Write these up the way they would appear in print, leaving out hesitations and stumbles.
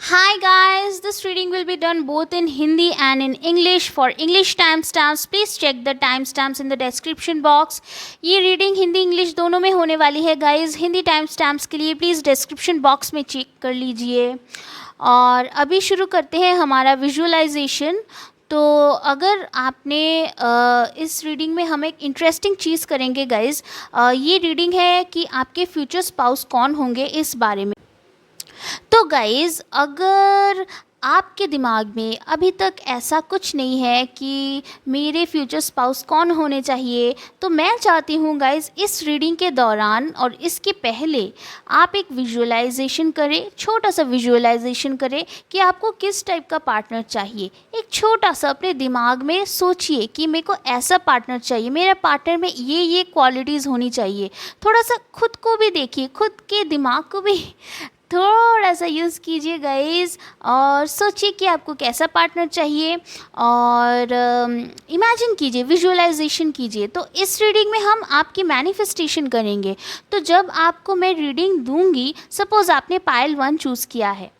Hi guys, this reading will be done both in Hindi and in English. For English timestamps, please check the timestamps in the description box. ये reading Hindi English दोनों में होने वाली है guys. Hindi टाइमस्टैम्प्स के लिए please description box में check कर लीजिए. और अभी शुरू करते हैं हमारा विजुअलाइजेशन. तो अगर आपने इस रीडिंग में हम एक इंटरेस्टिंग चीज़ करेंगे गाइस. ये रीडिंग है कि आपके फ्यूचर स्पाउस कौन होंगे इस बारे में. तो गाइज़, अगर आपके दिमाग में अभी तक ऐसा कुछ नहीं है कि मेरे फ्यूचर स्पाउस कौन होने चाहिए, तो मैं चाहती हूँ गाइज़ इस रीडिंग के दौरान और इसके पहले आप एक विजुअलाइजेशन करें, छोटा सा विजुअलाइजेशन करें कि आपको किस टाइप का पार्टनर चाहिए. एक छोटा सा अपने दिमाग में सोचिए कि मेरे को ऐसा पार्टनर चाहिए, मेरे पार्टनर में ये क्वालिटीज़ होनी चाहिए. थोड़ा सा खुद को भी देखिए, खुद के दिमाग को भी थोड़ा सा यूज़ कीजिए गाइस और सोचिए कि आपको कैसा पार्टनर चाहिए. और इमेजिन कीजिए, विजुअलाइजेशन कीजिए. तो इस रीडिंग में हम आपकी मैनिफेस्टेशन करेंगे. तो जब आपको मैं रीडिंग दूंगी, सपोज़ आपने पाइल 1 चूज़ किया है,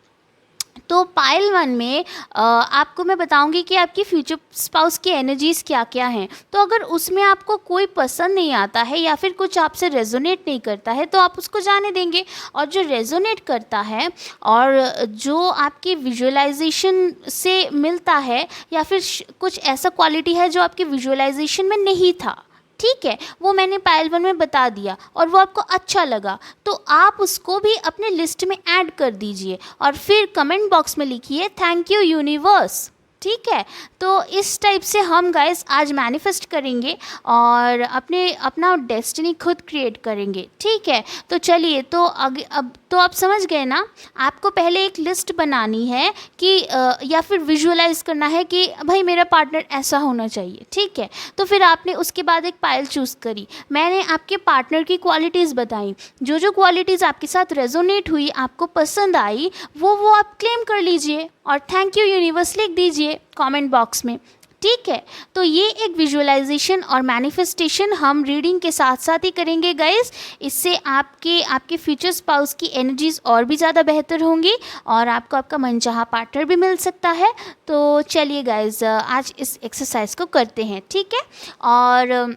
तो पाइल 1 में आपको मैं बताऊंगी कि आपकी फ्यूचर स्पाउस की एनर्जीज़ क्या क्या हैं. तो अगर उसमें आपको कोई पसंद नहीं आता है या फिर कुछ आपसे रेजोनेट नहीं करता है, तो आप उसको जाने देंगे. और जो रेजोनेट करता है और जो आपकी विजुअलाइजेशन से मिलता है या फिर कुछ ऐसा क्वालिटी है जो आपकी विजुअलाइजेशन में नहीं था, ठीक है, वो मैंने पाइल 1 में बता दिया और वो आपको अच्छा लगा, तो आप उसको भी अपने लिस्ट में ऐड कर दीजिए और फिर कमेंट बॉक्स में लिखिए थैंक यू यूनिवर्स. ठीक है, तो इस टाइप से हम गाइस आज मैनिफेस्ट करेंगे और अपना डेस्टिनी खुद क्रिएट करेंगे. ठीक है, तो चलिए, तो अब तो आप समझ गए ना. आपको पहले एक लिस्ट बनानी है कि या फिर विजुअलाइज करना है कि भाई मेरा पार्टनर ऐसा होना चाहिए. ठीक है, तो फिर आपने उसके बाद एक पाइल चूज़ करी. मैंने आपके पार्टनर की क्वालिटीज़ बताई. जो क्वालिटीज़ आपके साथ रेजोनेट हुई, आपको पसंद आई, वो आप क्लेम कर लीजिए और थैंक यू यूनिवर्स लिख दीजिए कमेंट बॉक्स में. ठीक है, तो ये एक विजुअलाइजेशन और मैनिफेस्टेशन हम रीडिंग के साथ साथ ही करेंगे गाइस. इससे आपके फ्यूचर स्पाउस की एनर्जीज़ और भी ज़्यादा बेहतर होंगी और आपको आपका मनचाहा पार्टनर भी मिल सकता है. तो चलिए गाइस, आज इस एक्सरसाइज को करते हैं. ठीक है, और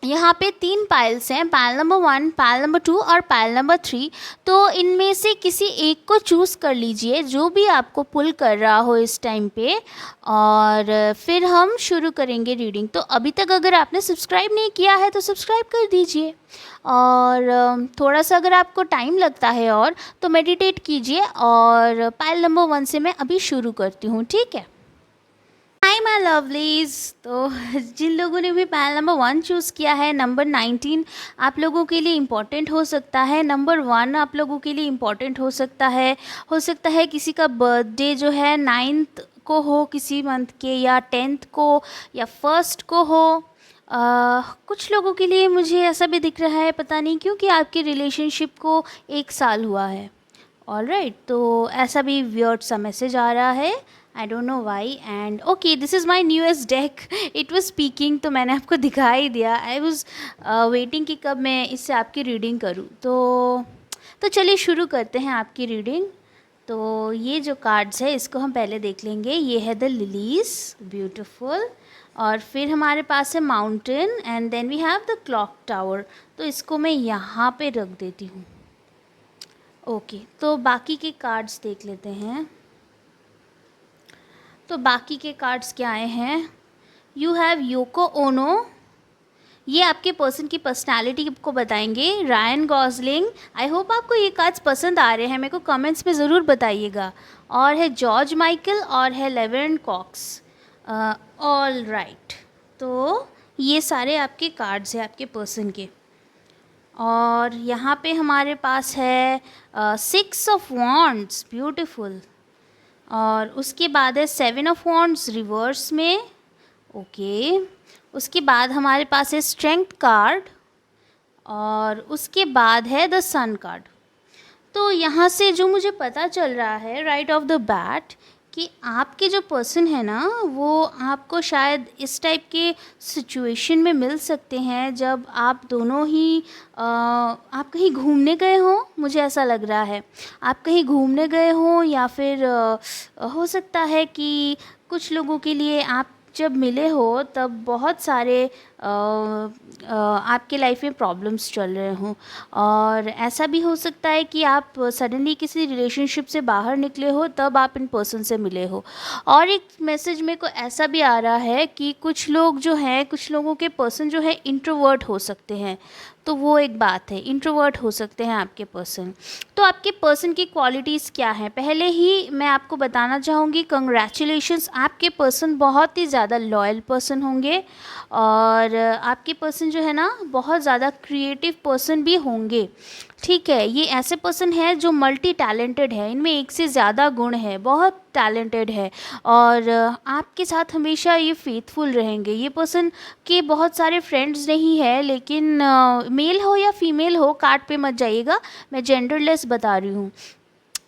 यहाँ पे 3 पाइल्स हैं, पाइल नंबर 1, पाइल नंबर 2 और पाइल नंबर 3. तो इनमें से किसी एक को चूज़ कर लीजिए जो भी आपको पुल कर रहा हो इस टाइम पे, और फिर हम शुरू करेंगे रीडिंग. तो अभी तक अगर आपने सब्सक्राइब नहीं किया है तो सब्सक्राइब कर दीजिए. और थोड़ा सा अगर आपको टाइम लगता है और तो मेडिटेट कीजिए. और पाइल नंबर 1 से मैं अभी शुरू करती हूँ. ठीक है. Hi my lovelies. तो जिन लोगों ने भी पाइल नंबर 1 चूज़ किया है, नंबर 19 आप लोगों के लिए इम्पॉर्टेंट हो सकता है. नंबर 1 आप लोगों के लिए इम्पॉर्टेंट हो सकता है. किसी का बर्थडे जो है 9th को हो किसी मंथ के, या 10th को, या 1st को हो. कुछ लोगों के लिए मुझे ऐसा भी दिख रहा है, पता नहीं क्यों, कि आपकी रिलेशनशिप को 1 साल हुआ है. ऑलराइट, तो ऐसा भी वियर्ड सा मैसेज आ रहा है. I don't know why. And okay, this is my newest deck. It was speaking, तो मैंने आपको दिखा ही दिया. आई वॉज वेटिंग कि कब मैं इससे आपकी रीडिंग करूँ. तो चलिए शुरू करते हैं आपकी रीडिंग. तो ये जो कार्ड्स है इसको हम पहले देख लेंगे. ये है द लिलीज, ब्यूटिफुल. और फिर हमारे पास है mountain, and then we have the clock tower. तो इसको मैं यहाँ पे रख देती हूँ. ओके, तो बाकी के कार्ड्स देख लेते हैं. तो बाकी के कार्ड्स क्या आए हैं. यू हैव योको ओनो, ये आपके पर्सन की पर्सनालिटी को बताएंगे. रायन गॉसलिंग, आई होप आपको ये कार्ड्स पसंद आ रहे हैं, मेरे को कमेंट्स में ज़रूर बताइएगा. और है जॉर्ज माइकल और है लेवेरन कॉक्स. ऑल राइट, तो ये सारे आपके कार्ड्स हैं आपके पर्सन के. और यहाँ पे हमारे पास है 6 ऑफ वॉन्ड्स, ब्यूटीफुल. और उसके बाद है 7 ऑफ वॉन्ड्स रिवर्स में. ओके, उसके बाद हमारे पास है स्ट्रेंथ कार्ड. और उसके बाद है द सन कार्ड. तो यहाँ से जो मुझे पता चल रहा है राइट ऑफ द बैट, कि आपके जो पर्सन है ना वो आपको शायद इस टाइप के सिचुएशन में मिल सकते हैं जब आप दोनों ही आप कहीं घूमने गए हो, मुझे ऐसा लग रहा है। आप कहीं घूमने गए हो या फिर हो सकता है कि कुछ लोगों के लिए आप जब मिले हो तब बहुत सारे आपके लाइफ में प्रॉब्लम्स चल रहे हों, और ऐसा भी हो सकता है कि आप सडनली किसी रिलेशनशिप से बाहर निकले हो तब आप इन पर्सन से मिले हो। और एक मैसेज मेरे को ऐसा भी आ रहा है कि कुछ लोग जो हैं, कुछ लोगों के पर्सन जो है इंट्रोवर्ट हो सकते हैं, तो वो एक बात है, इंट्रोवर्ट हो सकते हैं आपके पर्सन। तो आपके पर्सन की क्वालिटीज़ क्या हैं, पहले ही मैं आपको बताना चाहूँगी, कंग्रेचुलेशंस, आपके पर्सन बहुत ही ज़्यादा लॉयल पर्सन होंगे, और आपके पर्सन जो है ना बहुत ज़्यादा क्रिएटिव पर्सन भी होंगे। ठीक है, ये ऐसे पर्सन है जो मल्टी टैलेंटेड है, इनमें एक से ज़्यादा गुण है, बहुत टैलेंटेड है, और आपके साथ हमेशा ये फेथफुल रहेंगे। ये पर्सन के बहुत सारे फ्रेंड्स नहीं है, लेकिन मेल हो या फीमेल हो, कार्ड पे मत जाइएगा, मैं जेंडरलेस बता रही हूँ।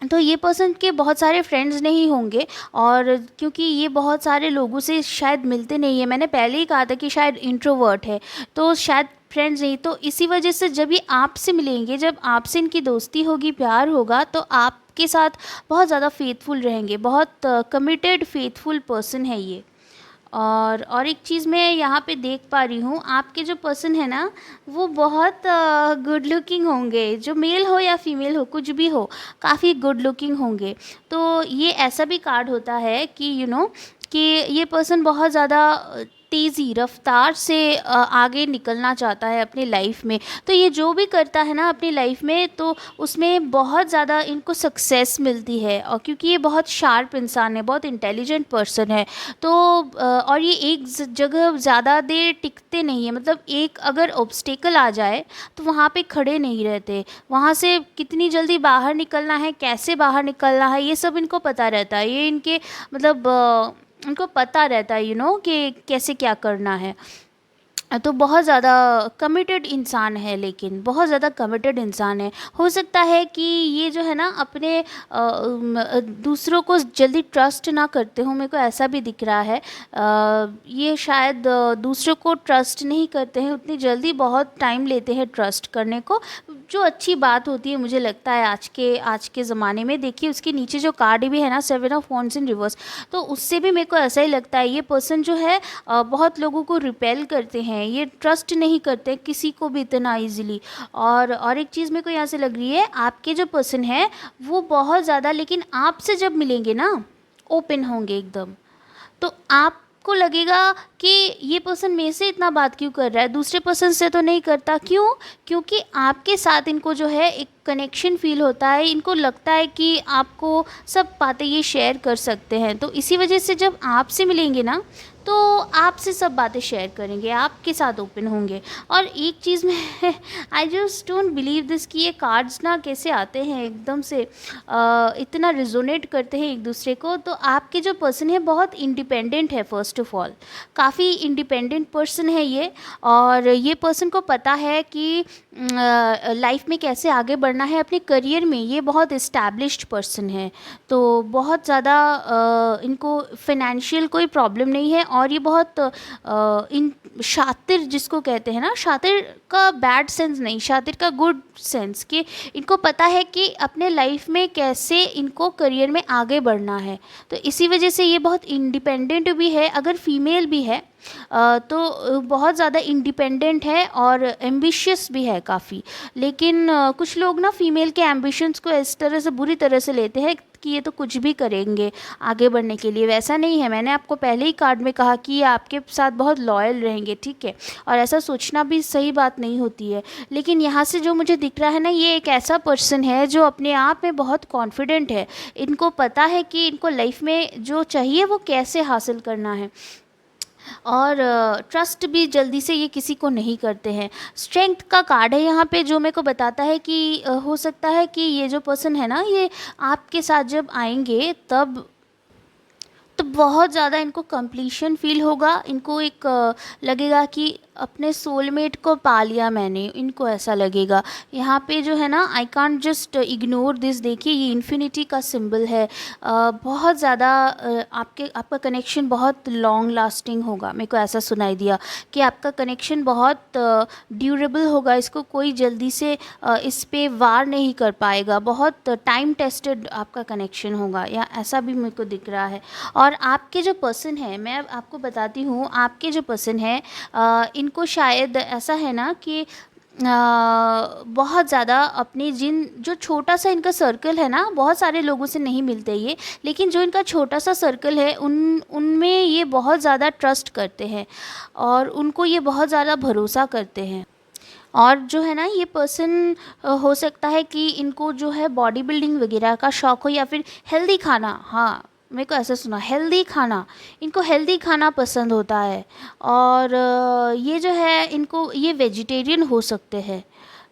तो ये पर्सन के बहुत सारे फ्रेंड्स नहीं होंगे, और क्योंकि ये बहुत सारे लोगों से शायद मिलते नहीं है, मैंने पहले ही कहा था कि शायद इंट्रोवर्ट है, तो शायद फ्रेंड्स नहीं, तो इसी वजह से जब ये आपसे मिलेंगे, जब आपसे इनकी दोस्ती होगी, प्यार होगा, तो आपके साथ बहुत ज़्यादा फेथफुल रहेंगे, बहुत कमिटेड फेथफुल पर्सन है ये। और एक चीज़ मैं यहाँ पे देख पा रही हूँ, आपके जो पर्सन है ना वो बहुत गुड लुकिंग होंगे, जो मेल हो या फीमेल हो, कुछ भी हो, काफ़ी गुड लुकिंग होंगे। तो ये ऐसा भी कार्ड होता है कि कि ये पर्सन बहुत ज़्यादा तेज़ी रफ्तार से आगे निकलना चाहता है अपनी लाइफ में। तो ये जो भी करता है ना अपनी लाइफ में, तो उसमें बहुत ज़्यादा इनको सक्सेस मिलती है, और क्योंकि ये बहुत शार्प इंसान है, बहुत इंटेलिजेंट पर्सन है, तो और ये एक जगह ज़्यादा देर टिकते नहीं है, मतलब एक अगर ऑब्स्टेकल आ जाए तो वहाँ पे खड़े नहीं रहते, वहाँ से कितनी जल्दी बाहर निकलना है, कैसे बाहर निकलना है, ये सब इनको पता रहता है। ये इनके मतलब उनको पता रहता है कि कैसे क्या करना है। तो बहुत ज़्यादा कमिटेड इंसान है, लेकिन बहुत ज़्यादा कमिटेड इंसान है। हो सकता है कि ये जो है ना अपने दूसरों को जल्दी ट्रस्ट ना करते हो, मेरे को ऐसा भी दिख रहा है। ये शायद दूसरों को ट्रस्ट नहीं करते हैं उतनी जल्दी, बहुत टाइम लेते हैं ट्रस्ट करने को, जो अच्छी बात होती है मुझे लगता है आज के ज़माने में। देखिए उसके नीचे जो कार्ड भी है ना, 7 ऑफ वॉन्ड्स इन रिवर्स, तो उससे भी मेरे को ऐसा ही लगता है, ये पर्सन जो है बहुत लोगों को रिपेल करते हैं, ये ट्रस्ट नहीं करते किसी को भी इतना इजीली। और एक चीज़ मेरे को यहाँ से लग रही है, आपके जो पर्सन है वो बहुत ज़्यादा, लेकिन आपसे जब मिलेंगे ना ओपन होंगे एकदम, तो आपको लगेगा कि ये पर्सन मेरे से इतना बात क्यों कर रहा है, दूसरे पर्सन से तो नहीं करता, क्यों? क्योंकि आपके साथ इनको जो है एक कनेक्शन फील होता है, इनको लगता है कि आपको सब बातें ये शेयर कर सकते हैं, तो इसी वजह से जब आपसे मिलेंगे ना तो आपसे सब बातें शेयर करेंगे, आपके साथ ओपन होंगे। और एक चीज़ में I just don't believe this कि ये कार्ड्स ना कैसे आते हैं एकदम से, इतना रिजोनेट करते हैं एक दूसरे को। तो आपके जो पर्सन है बहुत इंडिपेंडेंट है, फर्स्ट ऑफ ऑल काफ़ी इंडिपेंडेंट पर्सन है ये, और ये पर्सन को पता है कि लाइफ में कैसे आगे बढ़ना है अपने करियर में, ये बहुत इस्टेब्लिश्ड पर्सन है, तो बहुत ज़्यादा इनको फाइनेंशियल कोई प्रॉब्लम नहीं है, और ये बहुत इन शातिर जिसको कहते हैं ना, शातिर का बैड सेंस नहीं, शातिर का गुड सेंस, कि इनको पता है कि अपने लाइफ में कैसे इनको करियर में आगे बढ़ना है, तो इसी वजह से ये बहुत इंडिपेंडेंट भी है। अगर फीमेल भी है तो बहुत ज़्यादा इंडिपेंडेंट है और एम्बिशियस भी है काफ़ी। लेकिन कुछ लोग ना फीमेल के एम्बिशंस को इस तरह से बुरी तरह से लेते हैं कि ये तो कुछ भी करेंगे आगे बढ़ने के लिए, वैसा नहीं है। मैंने आपको पहले ही कार्ड में कहा कि ये आपके साथ बहुत लॉयल रहेंगे, ठीक है, और ऐसा सोचना भी सही बात नहीं होती है। लेकिन यहाँ से जो मुझे दिख रहा है ना, ये एक ऐसा पर्सन है जो अपने आप में बहुत कॉन्फिडेंट है, इनको पता है कि इनको लाइफ में जो चाहिए वो कैसे हासिल करना है, और ट्रस्ट भी जल्दी से ये किसी को नहीं करते हैं। स्ट्रेंथ का कार्ड है यहाँ पे, जो मेरे को बताता है कि हो सकता है कि ये जो पर्सन है ना, ये आपके साथ जब आएंगे तब तो तो बहुत ज़्यादा इनको कंप्लीशन फील होगा, इनको एक लगेगा कि अपने सोलमेट को पा लिया मैंने, इनको ऐसा लगेगा। यहाँ पे जो है ना, I can't just ignore this, देखिए ये इन्फिनिटी का सिंबल है। बहुत ज़्यादा आपका कनेक्शन बहुत लॉन्ग लास्टिंग होगा, मेरे को ऐसा सुनाई दिया कि आपका कनेक्शन बहुत ड्यूरेबल होगा, इसको कोई जल्दी से इस पे वार नहीं कर पाएगा, बहुत टाइम टेस्टेड आपका कनेक्शन होगा, या ऐसा भी मेरे को दिख रहा है। और आपके जो पर्सन है, मैं अब आपको बताती हूँ, आपके जो पर्सन है इनको शायद ऐसा है ना कि बहुत ज़्यादा अपने जो छोटा सा इनका सर्कल है ना, बहुत सारे लोगों से नहीं मिलते ये, लेकिन जो इनका छोटा सा सर्कल है उनमें ये बहुत ज़्यादा ट्रस्ट करते हैं और उनको ये बहुत ज़्यादा भरोसा करते हैं। और जो है ना, ये पर्सन हो सकता है कि इनको जो है बॉडी बिल्डिंग वगैरह का शौक़ हो, या फिर हेल्दी खाना, हाँ मेरे को ऐसा सुना, हेल्दी खाना, इनको हेल्दी खाना पसंद होता है। और ये जो है, इनको ये वेजिटेरियन हो सकते हैं,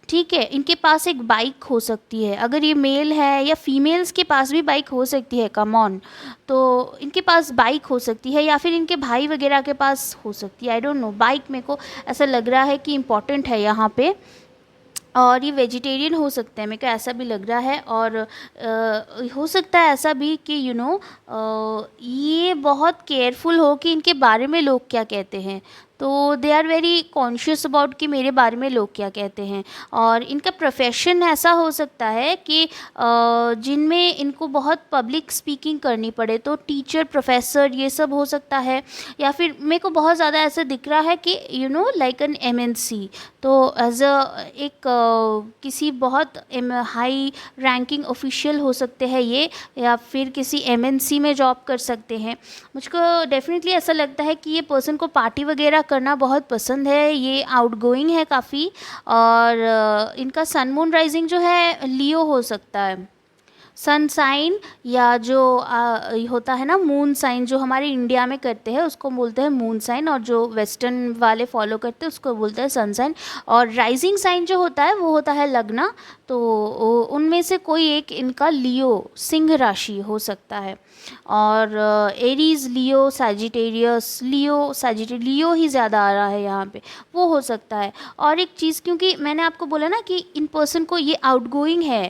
ठीक है। इनके पास एक बाइक हो सकती है, अगर ये मेल है, या फीमेल्स के पास भी बाइक हो सकती है, कम ऑन, तो इनके पास बाइक हो सकती है, या फिर इनके भाई वगैरह के पास हो सकती है, आई डोंट नो। बाइक मेरे को ऐसा लग रहा है कि इम्पॉर्टेंट है यहाँ पे। और ये वेजिटेरियन हो सकते हैं, मेरे को ऐसा भी लग रहा है। और हो सकता है ऐसा भी कि ये बहुत केयरफुल हो कि इनके बारे में लोग क्या कहते हैं, तो they are very conscious about कि मेरे बारे में लोग क्या कहते हैं। और इनका प्रोफेशन ऐसा हो सकता है कि जिनमें इनको बहुत पब्लिक स्पीकिंग करनी पड़े, तो टीचर, प्रोफेसर, ये सब हो सकता है। या फिर मेरे को बहुत ज़्यादा ऐसा दिख रहा है कि लाइक एन एमएनसी, तो एज एक किसी बहुत हाई रैंकिंग ऑफिशियल हो सकते हैं ये, या फिर किसी एमएनसी में जॉब कर सकते हैं। मुझको डेफिनेटली ऐसा लगता है कि ये पर्सन को पार्टी वगैरह करना बहुत पसंद है, ये आउटगोइंग है काफ़ी। और इनका सन मून राइजिंग जो है लियो हो सकता है, सन साइन, या जो होता है ना मून साइन, जो हमारे इंडिया में करते हैं उसको बोलते हैं मून साइन, और जो वेस्टर्न वाले फॉलो करते हैं उसको बोलते हैं सन साइन। और राइजिंग साइन जो होता है वो होता है लग्ना, तो उनमें से कोई एक इनका लियो, सिंह राशि हो सकता है। और एरीज, लियो, सैजिटेरियस, लियो ही ज़्यादा आ रहा है यहाँ पे, वो हो सकता है। और एक चीज़, क्योंकि मैंने आपको बोला ना कि इन पर्सन को ये आउटगोइंग है,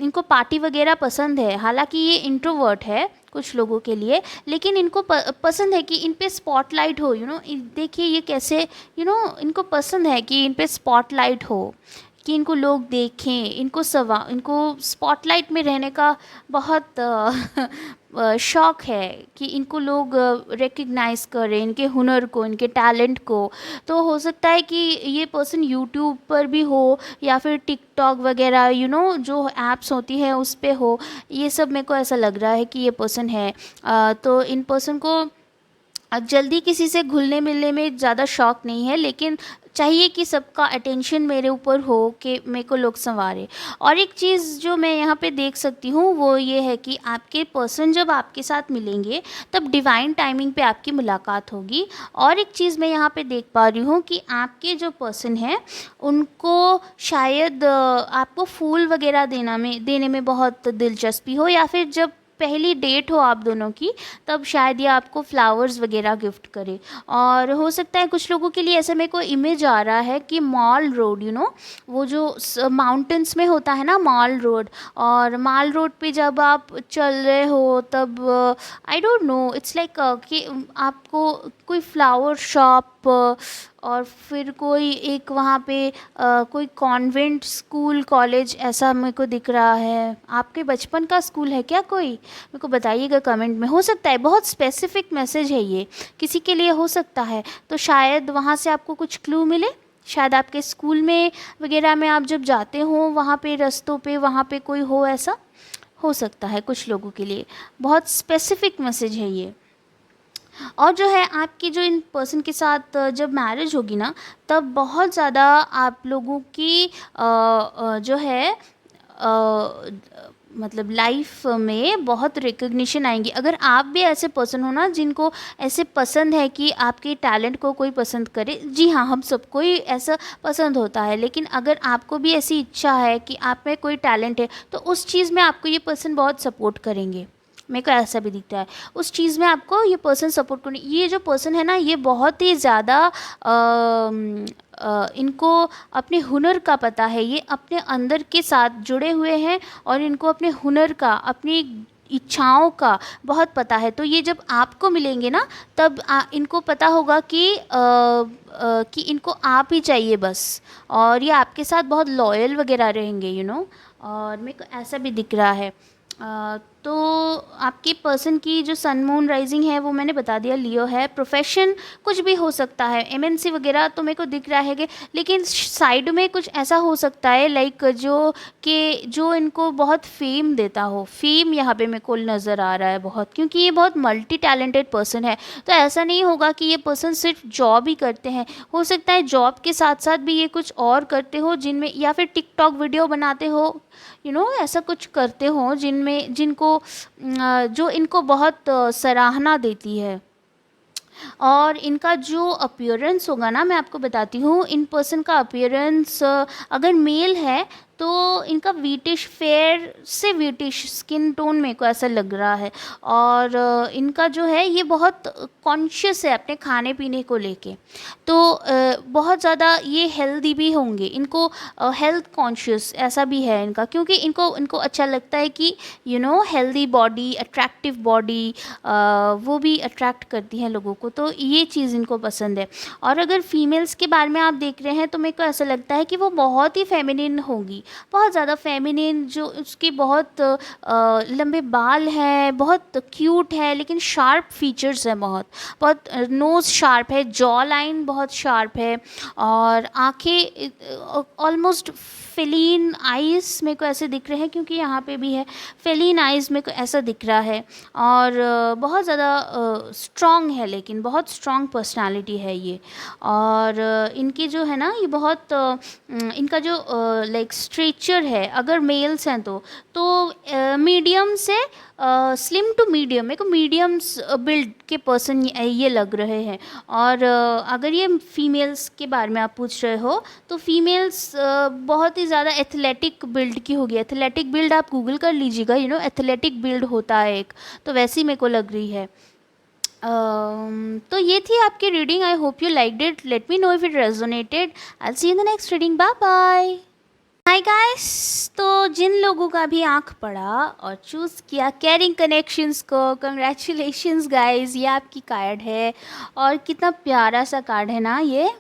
इनको पार्टी वगैरह पसंद है, हालांकि ये इंट्रोवर्ट है कुछ लोगों के लिए, लेकिन इनको पसंद है कि इन पे स्पॉटलाइट हो, देखिए ये कैसे, इनको पसंद है कि इन पे स्पॉटलाइट हो, कि इनको लोग देखें, इनको स्पॉटलाइट में रहने का बहुत शौक़ है, कि इनको लोग रिकग्नाइज़ करें, इनके हुनर को, इनके टैलेंट को। तो हो सकता है कि ये पर्सन यूट्यूब पर भी हो, या फिर टिकटॉक वगैरह जो ऐप्स होती हैं उस पे हो, ये सब मेरे को ऐसा लग रहा है कि ये पर्सन है। तो इन पर्सन को जल्दी किसी से घुलने मिलने में ज़्यादा शौक़ नहीं है, लेकिन चाहिए कि सबका अटेंशन मेरे ऊपर हो, कि मेरे को लोग संवारे। और एक चीज़ जो मैं यहाँ पे देख सकती हूँ वो ये है कि आपके पर्सन जब आपके साथ मिलेंगे तब डिवाइन टाइमिंग पे आपकी मुलाकात होगी। और एक चीज़ मैं यहाँ पे देख पा रही हूँ कि आपके जो पर्सन हैं उनको शायद आपको फूल वगैरह देने में बहुत दिलचस्पी हो, या फिर जब पहली डेट हो आप दोनों की तब शायद ये आपको फ्लावर्स वगैरह गिफ्ट करे। और हो सकता है कुछ लोगों के लिए ऐसे मेरे को इमेज आ रहा है कि मॉल रोड, वो जो माउंटेन्स में होता है ना मॉल रोड, और मॉल रोड पे जब आप चल रहे हो तब I don't know, it's like कि आपको कोई फ्लावर शॉप, और फिर कोई एक वहाँ पे कोई कॉन्वेंट स्कूल, कॉलेज, ऐसा मेरे को दिख रहा है। आपके बचपन का स्कूल है क्या कोई? मेरे को बताइएगा कमेंट में। हो सकता है बहुत स्पेसिफिक मैसेज है ये, किसी के लिए हो सकता है, तो शायद वहाँ से आपको कुछ क्लू मिले। शायद आपके स्कूल में वगैरह में आप जब जाते हो वहाँ पे रास्तों पे, वहाँ पे कोई हो, ऐसा हो सकता है कुछ लोगों के लिए। बहुत स्पेसिफिक मैसेज है ये। और जो है आपकी जो इन पर्सन के साथ जब मैरिज होगी ना, तब बहुत ज़्यादा आप लोगों की जो है मतलब लाइफ में बहुत रिकग्निशन आएंगी। अगर आप भी ऐसे पर्सन हो ना जिनको ऐसे पसंद है कि आपके टैलेंट को कोई पसंद करे, जी हाँ, हम सबको ही ऐसा पसंद होता है, लेकिन अगर आपको भी ऐसी इच्छा है कि आप में कोई टैलेंट है तो उस चीज़ में आपको ये पर्सन बहुत सपोर्ट करेंगे। मेरे को ऐसा भी दिखता है। उस चीज़ में आपको ये पर्सन सपोर्ट करने, ये जो पर्सन है ना ये बहुत ही ज़्यादा इनको अपने हुनर का पता है, ये अपने अंदर के साथ जुड़े हुए हैं और इनको अपने हुनर का, अपनी इच्छाओं का बहुत पता है। तो ये जब आपको मिलेंगे ना तब इनको पता होगा कि इनको आप ही चाहिए बस, और ये आपके साथ बहुत लॉयल वगैरह रहेंगे और मेरे को ऐसा भी दिख रहा है। तो आपके पर्सन की जो सन मून राइजिंग है वो मैंने बता दिया, लियो है। प्रोफेशन कुछ भी हो सकता है, एमएनसी वगैरह तो मेरे को दिख रहा है कि, लेकिन साइड में कुछ ऐसा हो सकता है लाइक जो इनको बहुत फेम देता हो। फेम यहाँ पे मेरे को नज़र आ रहा है बहुत, क्योंकि ये बहुत मल्टी टैलेंटेड पर्सन है। तो ऐसा नहीं होगा कि ये पर्सन सिर्फ जॉब ही करते हैं, हो सकता है जॉब के साथ साथ भी ये कुछ और करते हो जिनमें, या फिर टिकटॉक वीडियो बनाते हो, ऐसा कुछ करते हो जो इनको बहुत सराहना देती है। और इनका जो अपीयरेंस होगा ना, मैं आपको बताती हूँ, इन पर्सन का अपीयरेंस अगर मेल है तो इनका वीटिश, फेयर से वीटिश स्किन टोन मेरे को ऐसा लग रहा है। और इनका जो है ये बहुत कॉन्शियस है अपने खाने पीने को लेके, तो बहुत ज़्यादा ये हेल्दी भी होंगे, इनको हेल्थ कॉन्शियस ऐसा भी है इनका, क्योंकि इनको अच्छा लगता है कि हेल्दी बॉडी, अट्रैक्टिव बॉडी वो भी अट्रैक्ट करती है लोगों को, तो ये चीज़ इनको पसंद है। और अगर फीमेल्स के बारे में आप देख रहे हैं तो मेरे को ऐसा लगता है कि वो बहुत ही फेमिनिन होगी, बहुत ज़्यादा फेमिनिन, जो उसके बहुत लंबे बाल हैं, बहुत क्यूट है, लेकिन शार्प फीचर्स हैं, बहुत नोज़ शार्प है, जॉ लाइन बहुत शार्प है, और आँखें ऑलमोस्ट फेलिन आइज़ मेरे को ऐसे दिख रहे हैं, क्योंकि यहाँ पे भी है फेलिन आइज़ मेरे को ऐसा दिख रहा है। और बहुत ज़्यादा स्ट्रॉन्ग है, लेकिन बहुत स्ट्रॉन्ग पर्सनालिटी है ये। और इनकी जो है ना ये बहुत इनका जो लाइक स्ट्रेचर है, अगर मेल्स हैं तो मीडियम से स्लिम टू मीडियम, मेरे को मीडियम्स बिल्ड के पर्सन ये लग रहे हैं। और अगर ये फीमेल्स के बारे में आप पूछ रहे हो तो फीमेल्स बहुत ही ज़्यादा एथलेटिक बिल्ड की होगी। एथलेटिक बिल्ड आप गूगल कर लीजिएगा, एथलेटिक बिल्ड होता है एक, तो वैसी मेरे को लग रही है। तो ये थी आपकी reading. I hope you liked it, let me know if it resonated. I will see you in the next reading, bye bye. Hi guys, तो जिन लोगों का भी आंख पड़ा और चूज़ किया कैरिंग कनेक्शंस को, कंग्रेचुलेशंस गाइस, ये आपकी कार्ड है। और कितना प्यारा सा कार्ड है ना, ये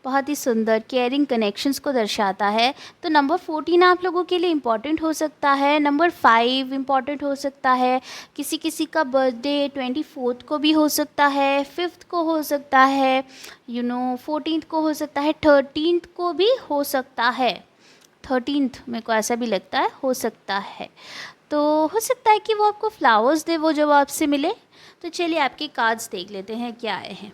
बहुत ही सुंदर केयरिंग कनेक्शंस को दर्शाता है। तो नंबर 14 आप लोगों के लिए इम्पॉर्टेंट हो सकता है, नंबर 5 इम्पॉर्टेंट हो सकता है, किसी किसी का बर्थडे 24 को भी हो सकता है, 5th को हो सकता है, 14th को हो सकता है, 13th को भी हो सकता है। 13th मेरे को ऐसा भी लगता है हो सकता है। तो हो सकता है कि वो आपको फ्लावर्स दे वो जब आपसे मिले। तो चलिए आपके कार्ड्स देख लेते हैं क्या आए हैं।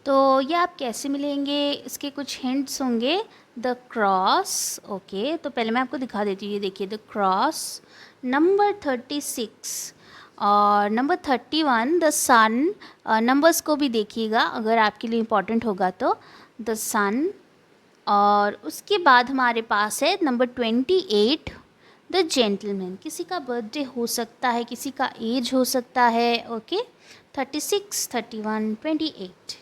तो ये आप कैसे मिलेंगे, इसके कुछ हिंट्स होंगे। द क्रॉस, ओके, तो पहले मैं आपको दिखा देती हूँ। ये देखिए द क्रॉस, नंबर 36 और नंबर 31 द सन। नंबर्स को भी देखिएगा अगर आपके लिए इम्पॉर्टेंट होगा तो। द सन, और उसके बाद हमारे पास है नंबर 28 द जेंटलमैन। किसी का बर्थडे हो सकता है, किसी का एज हो सकता है, ओके। 36, 31, 28।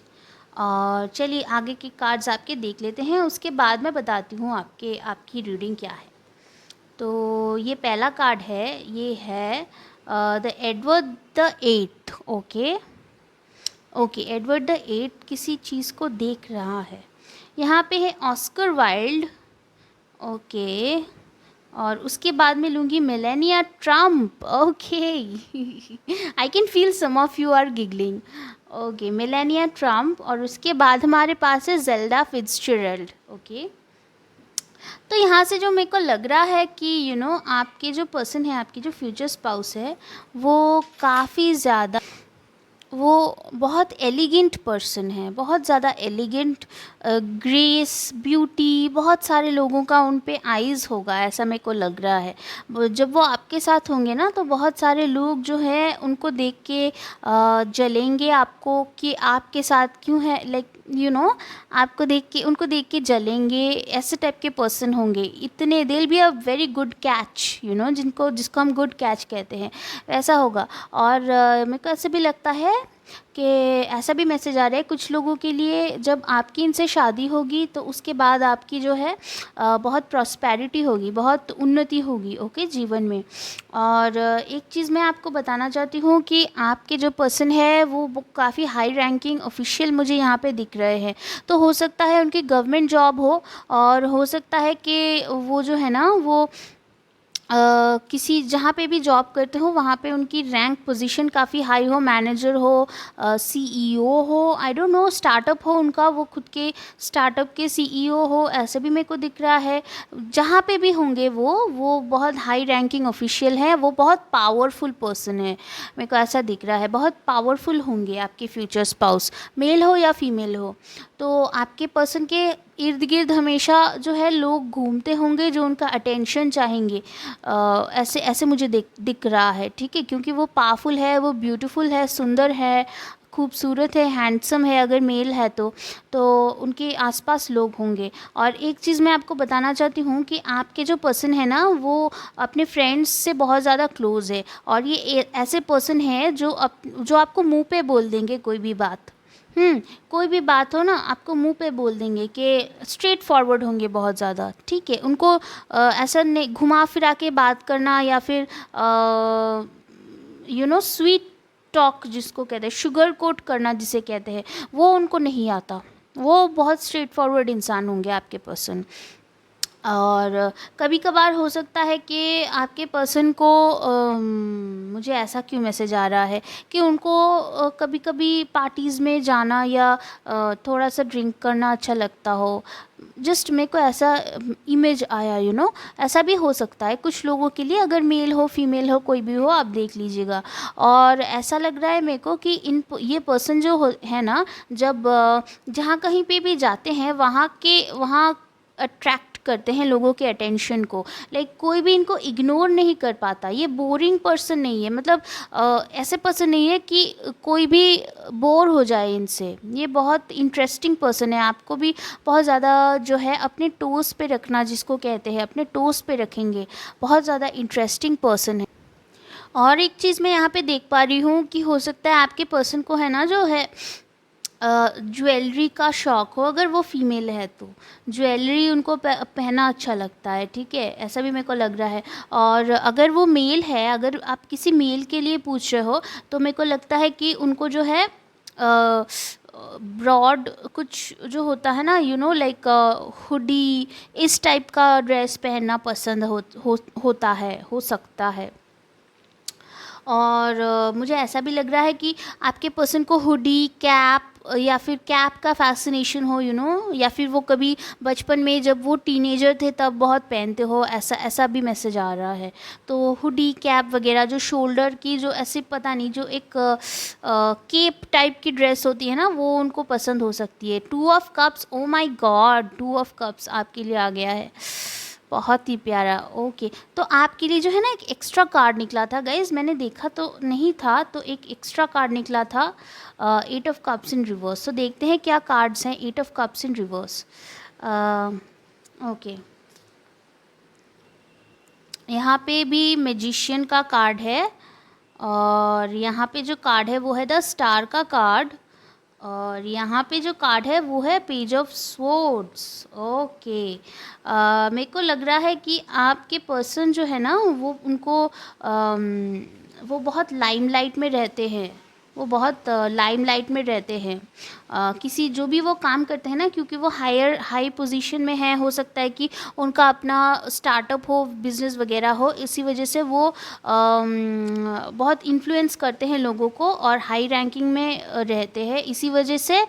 और चलिए आगे के कार्ड्स आपके देख लेते हैं, उसके बाद मैं बताती हूँ आपकी रीडिंग क्या है। तो ये पहला कार्ड है, ये है the Edward the 8th, okay okay. Edward the 8th किसी चीज़ को देख रहा है। यहाँ पे है ऑस्कर वाइल्ड, ओके। और उसके बाद मैं लूँगी Melania Trump, okay. I can feel some of you are giggling, okay. Melania Trump, और उसके बाद हमारे पास है ज़ेल्डा फिट्ज़जेराल्ड, ओके। तो यहाँ से जो मेरे को लग रहा है कि आपके जो पर्सन है, आपकी जो फ्यूचर स्पाउस है, वो काफ़ी ज़्यादा, वो बहुत एलिगेंट पर्सन है, बहुत ज़्यादा एलिगेंट, ग्रेस, ब्यूटी, बहुत सारे लोगों का उन पे आइज़ होगा, ऐसा मेरे को लग रहा है। जब वो आपके साथ होंगे ना तो बहुत सारे लोग जो है उनको देख के जलेंगे आपको कि आपके साथ क्यों है, लाइक आपको देख के, उनको देख के जलेंगे, ऐसे टाइप के पर्सन होंगे इतने। They will be a very good catch, जिसको हम गुड कैच कहते हैं, वैसा होगा। और मेरे को ऐसे भी लगता है कि ऐसा भी मैसेज आ रहा है कुछ लोगों के लिए, जब आपकी इनसे शादी होगी तो उसके बाद आपकी जो है बहुत प्रॉस्पेरिटी होगी, बहुत उन्नति होगी, ओके, जीवन में। और एक चीज़ मैं आपको बताना चाहती हूँ कि आपके जो पर्सन है वो काफ़ी हाई रैंकिंग ऑफिशियल मुझे यहाँ पे दिख रहे हैं। तो हो सकता है उनकी गवर्नमेंट जॉब हो, और हो सकता है कि वो जो है ना वो किसी जहाँ पे भी जॉब करते हो वहाँ पे उनकी रैंक पोजीशन काफ़ी हाई हो, मैनेजर हो, सीईओ हो, आई डोंट नो, स्टार्टअप हो उनका, वो खुद के स्टार्टअप के सीईओ हो, ऐसे भी मेरे को दिख रहा है। जहाँ पे भी होंगे वो बहुत हाई रैंकिंग ऑफिशियल हैं, वो बहुत पावरफुल पर्सन है, मेरे को ऐसा दिख रहा है। बहुत पावरफुल होंगे आपके फ्यूचर स्पाउस, मेल हो या फीमेल हो। तो आपके पर्सन के इर्द गिर्द हमेशा जो है लोग घूमते होंगे जो उनका अटेंशन चाहेंगे, ऐसे ऐसे मुझे दिख रहा है, ठीक है, क्योंकि वो पावरफुल है, वो ब्यूटीफुल है, सुंदर है, खूबसूरत है, हैंडसम है, अगर मेल है तो उनके आसपास लोग होंगे। और एक चीज़ मैं आपको बताना चाहती हूँ कि आपके जो पर्सन है ना वो अपने फ्रेंड्स से बहुत ज़्यादा क्लोज़ है, और ये ऐसे पर्सन है जो आपको मुंह पे बोल देंगे कोई भी बात। कोई भी बात हो ना आपको मुंह पे बोल देंगे, कि स्ट्रेट फॉरवर्ड होंगे बहुत ज़्यादा, ठीक है। उनको ऐसा नहीं घुमा फिरा के बात करना, या फिर स्वीट टॉक जिसको कहते हैं, शुगर कोट करना जिसे कहते हैं, वो उनको नहीं आता। वो बहुत स्ट्रेट फॉरवर्ड इंसान होंगे आपके पर्सन। और कभी कभार हो सकता है कि आपके पर्सन को मुझे ऐसा क्यों मैसेज आ रहा है कि उनको कभी कभी पार्टीज़ में जाना या थोड़ा सा ड्रिंक करना अच्छा लगता हो। जस्ट मेरे को ऐसा इमेज आया, ऐसा भी हो सकता है कुछ लोगों के लिए, अगर मेल हो फीमेल हो कोई भी हो, आप देख लीजिएगा। और ऐसा लग रहा है मेरे को कि ये पर्सन है ना, जब जहाँ कहीं पे भी जाते हैं वहाँ अट्रैक्ट करते हैं लोगों के अटेंशन को। लाइक कोई भी इनको इग्नोर नहीं कर पाता। ये बोरिंग पर्सन नहीं है, मतलब ऐसे पर्सन नहीं है कि कोई भी बोर हो जाए इनसे। ये बहुत इंटरेस्टिंग पर्सन है, आपको भी बहुत ज़्यादा जो है अपने टोस पे रखना जिसको कहते हैं, अपने टोस पे रखेंगे। बहुत ज़्यादा इंटरेस्टिंग पर्सन है। और एक चीज़ मैं यहाँ पे देख पा रही हूँ कि हो सकता है आपके पर्सन को है ना जो है ज्वेलरी का शौक़ हो, अगर वो फीमेल है तो ज्वेलरी उनको पहनना अच्छा लगता है, ठीक है, ऐसा भी मेरे को लग रहा है। और अगर वो मेल है, अगर आप किसी मेल के लिए पूछ रहे हो, तो मेरे को लगता है कि उनको जो है ब्रॉड कुछ जो होता है ना, लाइक हुडी, इस टाइप का ड्रेस पहनना पसंद होता है, हो सकता है। और मुझे ऐसा भी लग रहा है कि आपके पर्सन को हुडी, कैप या फिर कैप का फैसिनेशन हो, या फिर वो कभी बचपन में जब वो टीनेजर थे तब बहुत पहनते हो, ऐसा भी मैसेज आ रहा है। तो हुडी, कैप वगैरह जो शोल्डर की जो ऐसे पता नहीं जो एक केप टाइप की ड्रेस होती है ना, वो उनको पसंद हो सकती है। 2 of cups, oh my God, 2 of cups आपके लिए आ गया है, बहुत ही प्यारा। ओके, तो आपके लिए जो है ना एक एक्स्ट्रा कार्ड निकला था गाइज, मैंने देखा तो नहीं था, तो एक एक्स्ट्रा कार्ड निकला था 8 ऑफ कप्स इन रिवर्स। तो देखते हैं क्या कार्ड्स हैं 8 of cups in reverse. Okay, यहाँ पे भी मैजिशियन का कार्ड है, और यहाँ पे जो कार्ड है वो है द स्टार का कार्ड, और यहाँ पे जो कार्ड है वो है पेज ऑफ स्वॉर्ड्स। ओके, मेरे को लग रहा है कि आपके पर्सन जो है ना वो उनको वो बहुत लाइमलाइट में रहते हैं, वो बहुत लाइमलाइट में रहते हैं। किसी जो भी वो काम करते हैं ना, क्योंकि वो हाई पोजीशन में है, हो सकता है कि उनका अपना स्टार्टअप हो, बिजनेस वगैरह हो, इसी वजह से वो बहुत इन्फ्लुएंस करते हैं लोगों को और हाई रैंकिंग में रहते हैं। इसी वजह से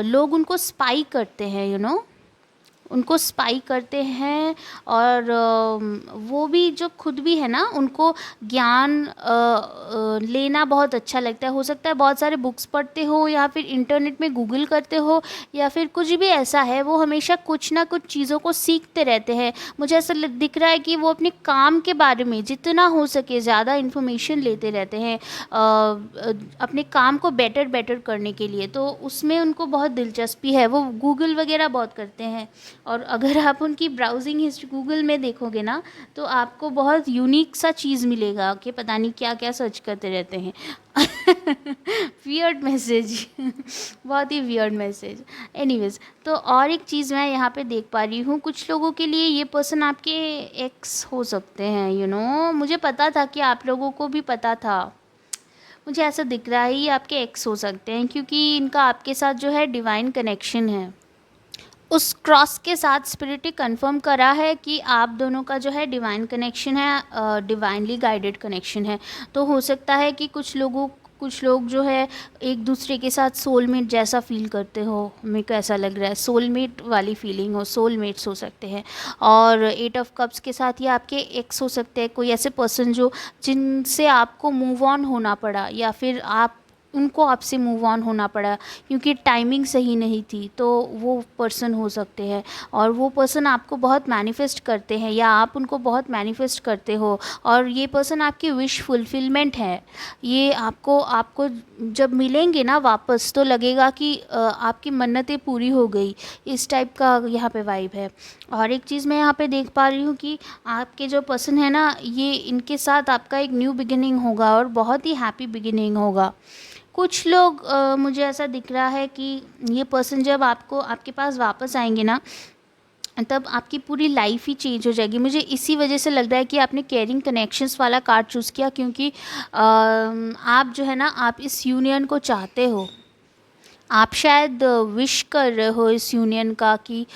लोग उनको स्पाई करते हैं, उनको स्पाई करते हैं। और वो भी जो खुद भी है ना, उनको ज्ञान लेना बहुत अच्छा लगता है। हो सकता है बहुत सारे बुक्स पढ़ते हो या फिर इंटरनेट में गूगल करते हो या फिर कुछ भी ऐसा है, वो हमेशा कुछ ना कुछ चीज़ों को सीखते रहते हैं। मुझे ऐसा दिख रहा है कि वो अपने काम के बारे में जितना हो सके ज़्यादा इन्फॉर्मेशन लेते रहते हैं अपने काम को बेटर बेटर करने के लिए। तो उसमें उनको बहुत दिलचस्पी है, वो गूगल वगैरह बहुत करते हैं। और अगर आप उनकी ब्राउजिंग हिस्ट्री गूगल में देखोगे ना, तो आपको बहुत यूनिक सा चीज़ मिलेगा कि पता नहीं क्या क्या सर्च करते रहते हैं। Weird message. बहुत ही वियर्ड मैसेज। एनीवेज, तो और एक चीज़ मैं यहाँ पे देख पा रही हूँ, कुछ लोगों के लिए ये पर्सन आपके एक्स हो सकते हैं। मुझे पता था कि आप लोगों को भी पता था। मुझे ऐसा दिख रहा है ये आपके एक्स हो सकते हैं, क्योंकि इनका आपके साथ जो है डिवाइन कनेक्शन है। उस क्रॉस के साथ स्पिरिट ने कंफर्म करा है कि आप दोनों का जो है डिवाइन कनेक्शन है, डिवाइनली गाइडेड कनेक्शन है। तो हो सकता है कि कुछ लोग जो है एक दूसरे के साथ सोलमेट जैसा फील करते हो। मेरे को ऐसा लग रहा है सोलमेट वाली फीलिंग हो, सोलमेट्स हो सकते हैं। और 8 ऑफ कप्स के साथ ये आपके एक्स हो सकते हैं, कोई ऐसे पर्सन जो जिनसे आपको मूव ऑन होना पड़ा या फिर आप उनको आपसे मूव ऑन होना पड़ा क्योंकि टाइमिंग सही नहीं थी। तो वो पर्सन हो सकते हैं और वो पर्सन आपको बहुत मैनिफेस्ट करते हैं या आप उनको बहुत मैनिफेस्ट करते हो। और ये पर्सन आपकी विश फुलफिलमेंट है। ये आपको आपको जब मिलेंगे ना वापस, तो लगेगा कि आपकी मन्नतें पूरी हो गई, इस टाइप का यहाँ पे वाइब है। और एक चीज़ मैं यहाँ पे देख पा रही हूँ कि आपके जो पर्सन है ना, ये इनके साथ आपका एक न्यू बिगिनिंग होगा और बहुत ही हैप्पी बिगिनिंग होगा। कुछ लोग मुझे ऐसा दिख रहा है कि ये पर्सन जब आपके पास वापस आएंगे ना, तब आपकी पूरी लाइफ ही चेंज हो जाएगी। मुझे इसी वजह से लग रहा है कि आपने केयरिंग कनेक्शंस वाला कार्ड चूज़ किया, क्योंकि आप जो है ना, आप इस यूनियन को चाहते हो। आप शायद विश कर रहे हो इस यूनियन का कि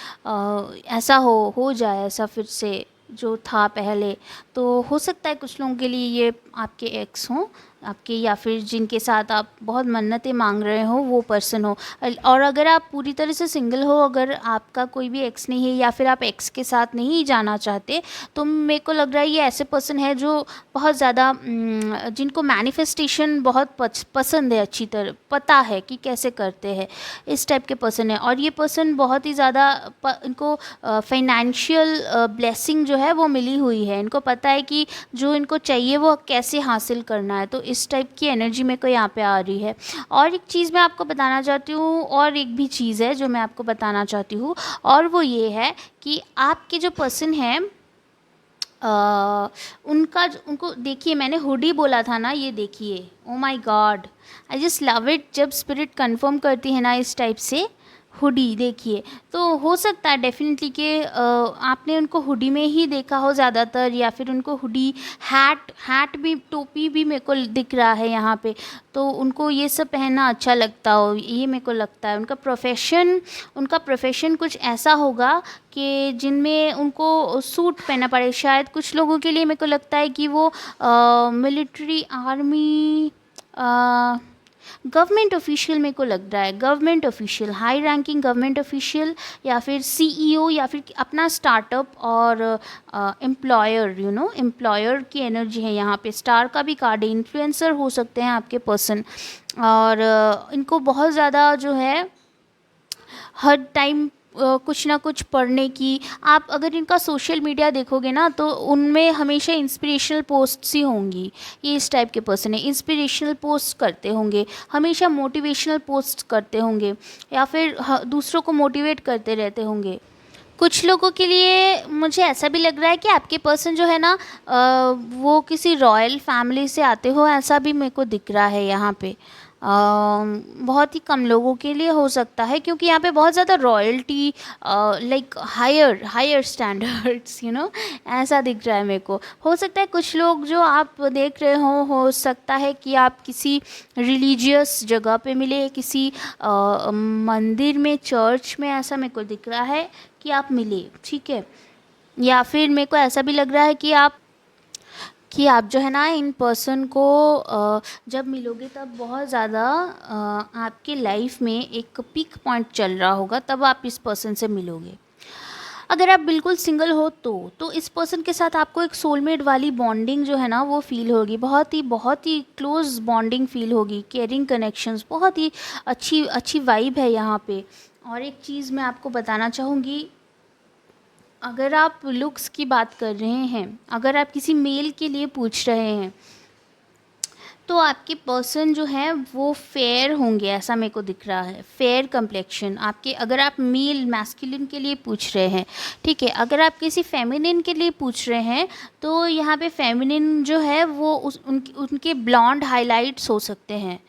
ऐसा हो जाए, ऐसा फिर से जो था पहले। तो हो सकता है कुछ लोगों के लिए ये आपके एक्स हों आपके, या फिर जिनके साथ आप बहुत मन्नतें मांग रहे हो वो पर्सन हो। और अगर आप पूरी तरह से सिंगल हो, अगर आपका कोई भी एक्स नहीं है या फिर आप एक्स के साथ नहीं जाना चाहते, तो मेरे को लग रहा है ये ऐसे पर्सन है जो बहुत ज़्यादा जिनको मैनिफेस्टेशन बहुत पसंद है, अच्छी तरह पता है कि कैसे करते हैं, इस टाइप के पर्सन है। और ये पर्सन बहुत ही ज़्यादा इनको फाइनेंशियल ब्लेसिंग जो है वो मिली हुई है। इनको पता है कि जो इनको चाहिए वो कैसे हासिल करना है। तो इस टाइप की एनर्जी मेरे को यहाँ पे आ रही है। और एक चीज़ मैं आपको बताना चाहती हूँ, और एक भी चीज़ है जो मैं आपको बताना चाहती हूँ, और वो ये है कि आपके जो पर्सन है उनको देखिए, मैंने हुडी बोला था ना, ये देखिए, oh my God, I just love it जब स्पिरिट कंफर्म करती है ना इस टाइप से। हुडी देखिए, तो हो सकता है डेफिनेटली कि आपने उनको हुडी में ही देखा हो ज़्यादातर, या फिर उनको हुडी हैट भी, टोपी भी मेरे को दिख रहा है यहाँ पे। तो उनको ये सब पहनना अच्छा लगता हो, ये मेरे को लगता है। उनका प्रोफेशन कुछ ऐसा होगा कि जिनमें उनको सूट पहनना पड़े। शायद कुछ लोगों के लिए मेरे को लगता है कि वो मिलिट्री, आर्मी, गवर्नमेंट ऑफिशियल, मेरे को लग रहा है government official, high ranking government official, या फिर सीईओ, या फिर अपना स्टार्टअप, और एम्प्लॉयर, एम्प्लॉयर की एनर्जी है यहाँ पे। स्टार का भी कार्ड है, इन्फ्लुएंसर हो सकते हैं आपके पर्सन। और इनको बहुत ज़्यादा जो है हर टाइम कुछ ना कुछ पढ़ने की, आप अगर इनका सोशल मीडिया देखोगे ना, तो उनमें हमेशा इंस्पिरेशनल पोस्ट्स ही होंगी। ये इस टाइप के पर्सन है, इंस्पिरेशनल पोस्ट करते होंगे, हमेशा मोटिवेशनल पोस्ट करते होंगे, या फिर दूसरों को मोटिवेट करते रहते होंगे। कुछ लोगों के लिए मुझे ऐसा भी लग रहा है कि आपके पर्सन जो है ना, वो किसी रॉयल फैमिली से आते हो, ऐसा भी मेरे को दिख रहा है यहाँ पे। बहुत ही कम लोगों के लिए हो सकता है, क्योंकि यहाँ पे बहुत ज़्यादा रॉयल्टी, लाइक हायर स्टैंडर्ड्स, ऐसा दिख रहा है मेरे को। हो सकता है कुछ लोग जो आप देख रहे हो सकता है कि आप किसी रिलीजियस जगह पे मिले, किसी मंदिर में, चर्च में, ऐसा मेरे को दिख रहा है कि आप मिले, ठीक है। या फिर मेरे को ऐसा भी लग रहा है कि आप जो है ना इन पर्सन को जब मिलोगे तब बहुत ज़्यादा आपके लाइफ में एक पीक पॉइंट चल रहा होगा, तब आप इस पर्सन से मिलोगे। अगर आप बिल्कुल सिंगल हो तो इस पर्सन के साथ आपको एक सोलमेट वाली बॉन्डिंग जो है ना वो फील होगी, बहुत ही क्लोज बॉन्डिंग फील होगी, केयरिंग कनेक्शंस, बहुत ही अच्छी अच्छी वाइब है यहाँ पे। और एक चीज़ मैं आपको बताना चाहूँगी, अगर आप लुक्स की बात कर रहे हैं, अगर आप किसी मेल के लिए पूछ रहे हैं, तो आपके पर्सन जो हैं वो फेयर होंगे, ऐसा मेरे को दिख रहा है, फेयर कंप्लेक्शन आपके। अगर आप मेल मैस्कुलिन के लिए पूछ रहे हैं, ठीक है, अगर आप किसी फेमिनिन के लिए पूछ रहे हैं, तो यहाँ पे फेमिनिन जो है वो उनके ब्लॉन्ड हाइलाइट्स हो सकते हैं,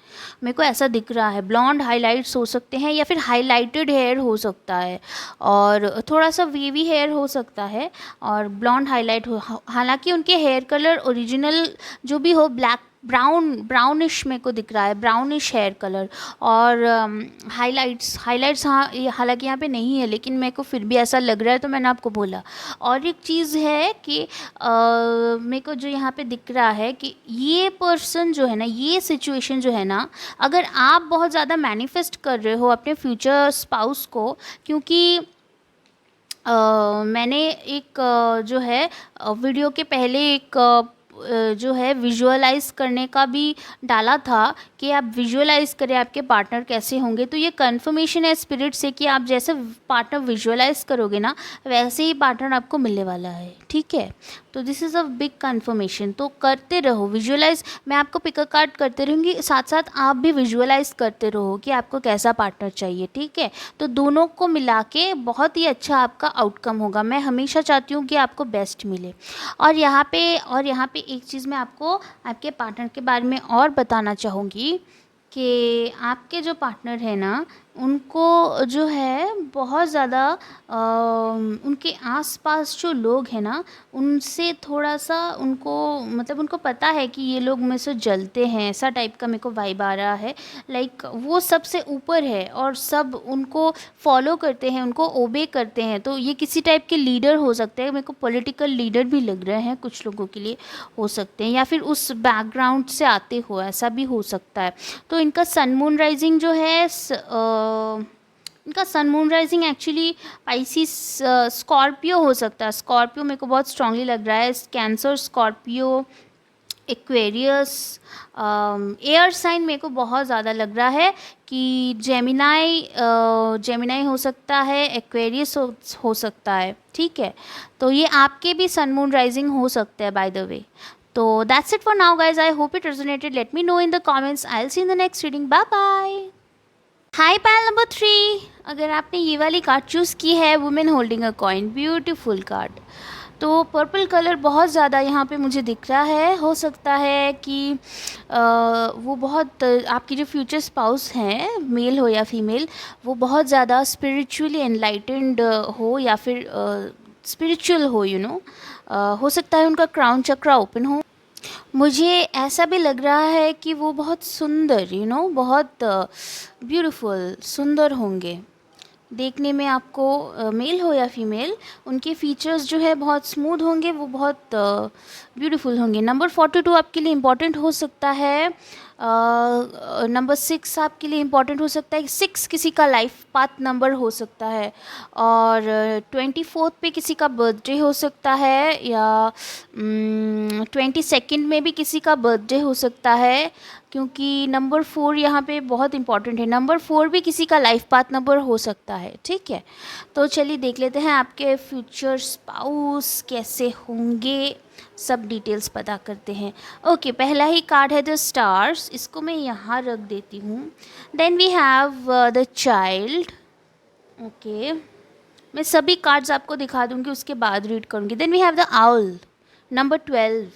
मेरे को ऐसा दिख रहा है, ब्लॉन्ड हाइलाइट्स हो सकते हैं, या फिर हाइलाइटेड हेयर हो सकता है, और थोड़ा सा वेवी हेयर हो सकता है, और ब्लॉन्ड हाईलाइट हो, हालांकि उनके हेयर कलर ओरिजिनल जो भी हो ब्लैक ब्राउनिश मेरे को दिख रहा है, ब्राउनिश हेयर कलर। और हाइलाइट्स हाँ, हालांकि यहाँ पे नहीं है, लेकिन मेरे को फिर भी ऐसा लग रहा है, तो मैंने आपको बोला। और एक चीज़ है कि मेरे को जो यहाँ पे दिख रहा है कि ये पर्सन जो है ना, ये सिचुएशन जो है ना, अगर आप बहुत ज़्यादा मैनिफेस्ट कर रहे हो अपने फ्यूचर स्पाउस को, क्योंकि मैंने एक जो है वीडियो के पहले एक जो है विजुअलाइज करने का भी डाला था कि आप विजुअलाइज करें आपके पार्टनर कैसे होंगे। तो ये कंफर्मेशन है स्पिरिट से कि आप जैसे पार्टनर विजुअलाइज करोगे ना, वैसे ही पार्टनर आपको मिलने वाला है, ठीक है। तो this is a big confirmation, तो करते रहो विजुअलाइज। मैं आपको पिक कार्ड करते रहूँगी, साथ साथ आप भी विजुअलाइज करते रहो कि आपको कैसा पार्टनर चाहिए, ठीक है। तो दोनों को मिला के बहुत ही अच्छा आपका आउटकम होगा। मैं हमेशा चाहती हूँ कि आपको बेस्ट मिले। और यहाँ पे एक चीज़ मैं आपको आपके पार्टनर के बारे में और बताना चाहूँगी कि आपके जो पार्टनर है ना, उनको जो है बहुत ज़्यादा उनके आसपास जो लोग हैं ना, उनसे थोड़ा सा उनको, मतलब उनको पता है कि ये लोग मेरे से जलते हैं, ऐसा टाइप का मेरे को वाइब आ रहा है। लाइक वो सबसे ऊपर है और सब उनको फॉलो करते हैं, उनको ओबे करते हैं। तो ये किसी टाइप के लीडर हो सकते हैं, मेरे को पॉलिटिकल लीडर भी लग रहे हैं, कुछ लोगों के लिए हो सकते हैं, या फिर उस बैकग्राउंड से आते हो, ऐसा भी हो सकता है। तो इनका सन मून राइजिंग जो है इनका sun moon rising actually Pisces Scorpio हो सकता है। स्कॉर्पियो मेरे को बहुत स्ट्रांगली लग रहा है, Cancer, Scorpio, Aquarius, air sign मेरे को बहुत ज़्यादा लग रहा है कि जेमिनाई हो सकता है, एक्वेरियस हो सकता है, ठीक है। तो ये आपके भी सन मून राइजिंग हो सकते हैं बाय द वे। तो that's it for now guys, I hope it resonated, let me know in the comments, I will see in the next reading, bye bye. Hi pile number 3, अगर आपने ये वाली card choose की है, women holding a coin, beautiful card. तो purple colour बहुत ज़्यादा यहाँ पे मुझे दिख रहा है। हो सकता है कि वो बहुत आपकी जो फ्यूचर स्पाउस हैं, मेल हो या फीमेल, वो बहुत ज़्यादा स्पिरिचुअली एनलाइटेंड हो, या फिर स्पिरिचुअल हो, हो सकता है उनका क्राउन चक्रा ओपन हो। मुझे ऐसा भी लग रहा है कि वो बहुत सुंदर, बहुत ब्यूटीफुल, सुंदर होंगे देखने में। आपको मेल हो या फीमेल, उनके फीचर्स जो है बहुत स्मूथ होंगे, वो बहुत ब्यूटीफुल होंगे। नंबर 42 आपके लिए इम्पॉर्टेंट हो सकता है। नंबर 6 आपके लिए इम्पॉर्टेंट हो सकता है। 6 किसी का लाइफ पाथ नंबर हो सकता है, और 24 पे किसी का बर्थडे हो सकता है, या 22 में भी किसी का बर्थडे हो सकता है, क्योंकि नंबर 4 यहाँ पे बहुत इंपॉर्टेंट है। नंबर 4 भी किसी का लाइफ पाथ नंबर हो सकता है, ठीक है। तो चलिए देख लेते हैं आपके फ्यूचर स्पाउस कैसे होंगे, सब डिटेल्स पता करते हैं। ओके, पहला ही कार्ड है द स्टार्स, इसको मैं यहाँ रख देती हूँ। Then we have the child. Okay, मैं सभी कार्ड्स आपको दिखा दूँगी, उसके बाद रीड करूँगी। Then we have the owl, number 12।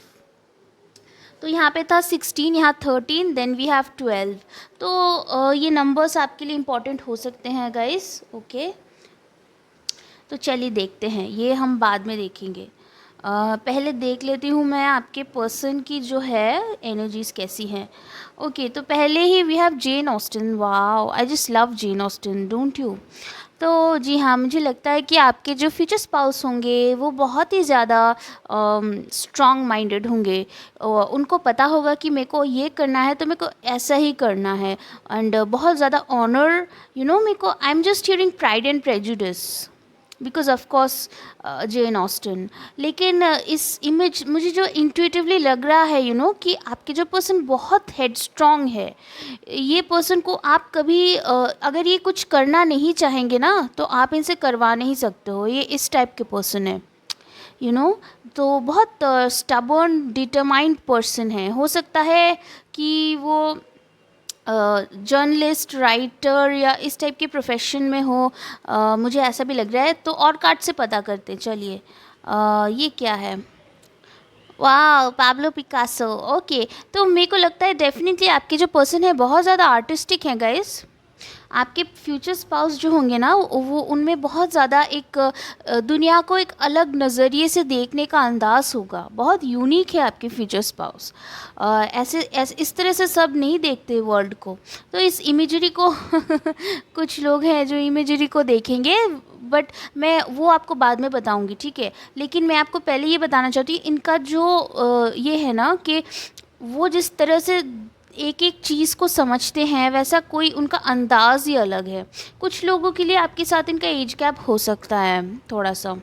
तो यहाँ पे था 16, यहाँ 13, देन वी हैव 12। तो ये नंबर्स आपके लिए इम्पॉर्टेंट हो सकते हैं गाइस, ओके। तो चलिए देखते हैं, ये हम बाद में देखेंगे। पहले देख लेती हूँ मैं आपके पर्सन की जो है एनर्जीज़ कैसी हैं। ओके, तो पहले ही we have Jane Austen. Wow, I just love Jane Austen, don't you. तो जी हाँ, मुझे लगता है कि आपके जो फ्यूचर स्पाउस होंगे वो बहुत ही ज़्यादा स्ट्रॉन्ग माइंडेड होंगे। उनको पता होगा कि मेरे को ये करना है तो मेरे को ऐसा ही करना है, एंड बहुत ज़्यादा ऑनर, मेरे को, I am just hearing pride and prejudice, because of course Jane Austen. लेकिन इस इमेज मुझे जो इंट्यूटिवली लग रहा है कि आपके जो पर्सन बहुत हेड स्ट्रॉन्ग है, ये पर्सन को आप कभी अगर ये कुछ करना नहीं चाहेंगे ना तो आप इनसे करवा नहीं सकते हो। ये इस टाइप के पर्सन है तो बहुत स्टबर्न डिटरमाइंड पर्सन है। हो सकता है कि वो जर्नलिस्ट, राइटर या इस टाइप के प्रोफेशन में हो, मुझे ऐसा भी लग रहा है। तो और कार्ड से पता करते हैं, चलिए। ये क्या है? वाह, पाब्लो पिकासो। ओके, तो मेरे को लगता है डेफिनेटली आपके जो पर्सन है बहुत ज़्यादा आर्टिस्टिक हैं गाइस। आपके फ्यूचर स्पाउस जो होंगे ना वो उनमें बहुत ज़्यादा एक दुनिया को एक अलग नज़रिए से देखने का अंदाज़ होगा। बहुत यूनिक है आपके फ्यूचर स्पाउस। ऐसे इस तरह से सब नहीं देखते वर्ल्ड को। तो इस इमेजरी को कुछ लोग हैं जो इमेजरी को देखेंगे, बट मैं वो आपको बाद में बताऊंगी, ठीक है। लेकिन मैं आपको पहले ये बताना चाहती हूँ, इनका जो ये है ना कि वो जिस तरह से एक एक चीज़ को समझते हैं वैसा कोई उनका अंदाज़ ही अलग है। कुछ लोगों के लिए आपके साथ इनका एज गैप हो सकता है थोड़ा सा।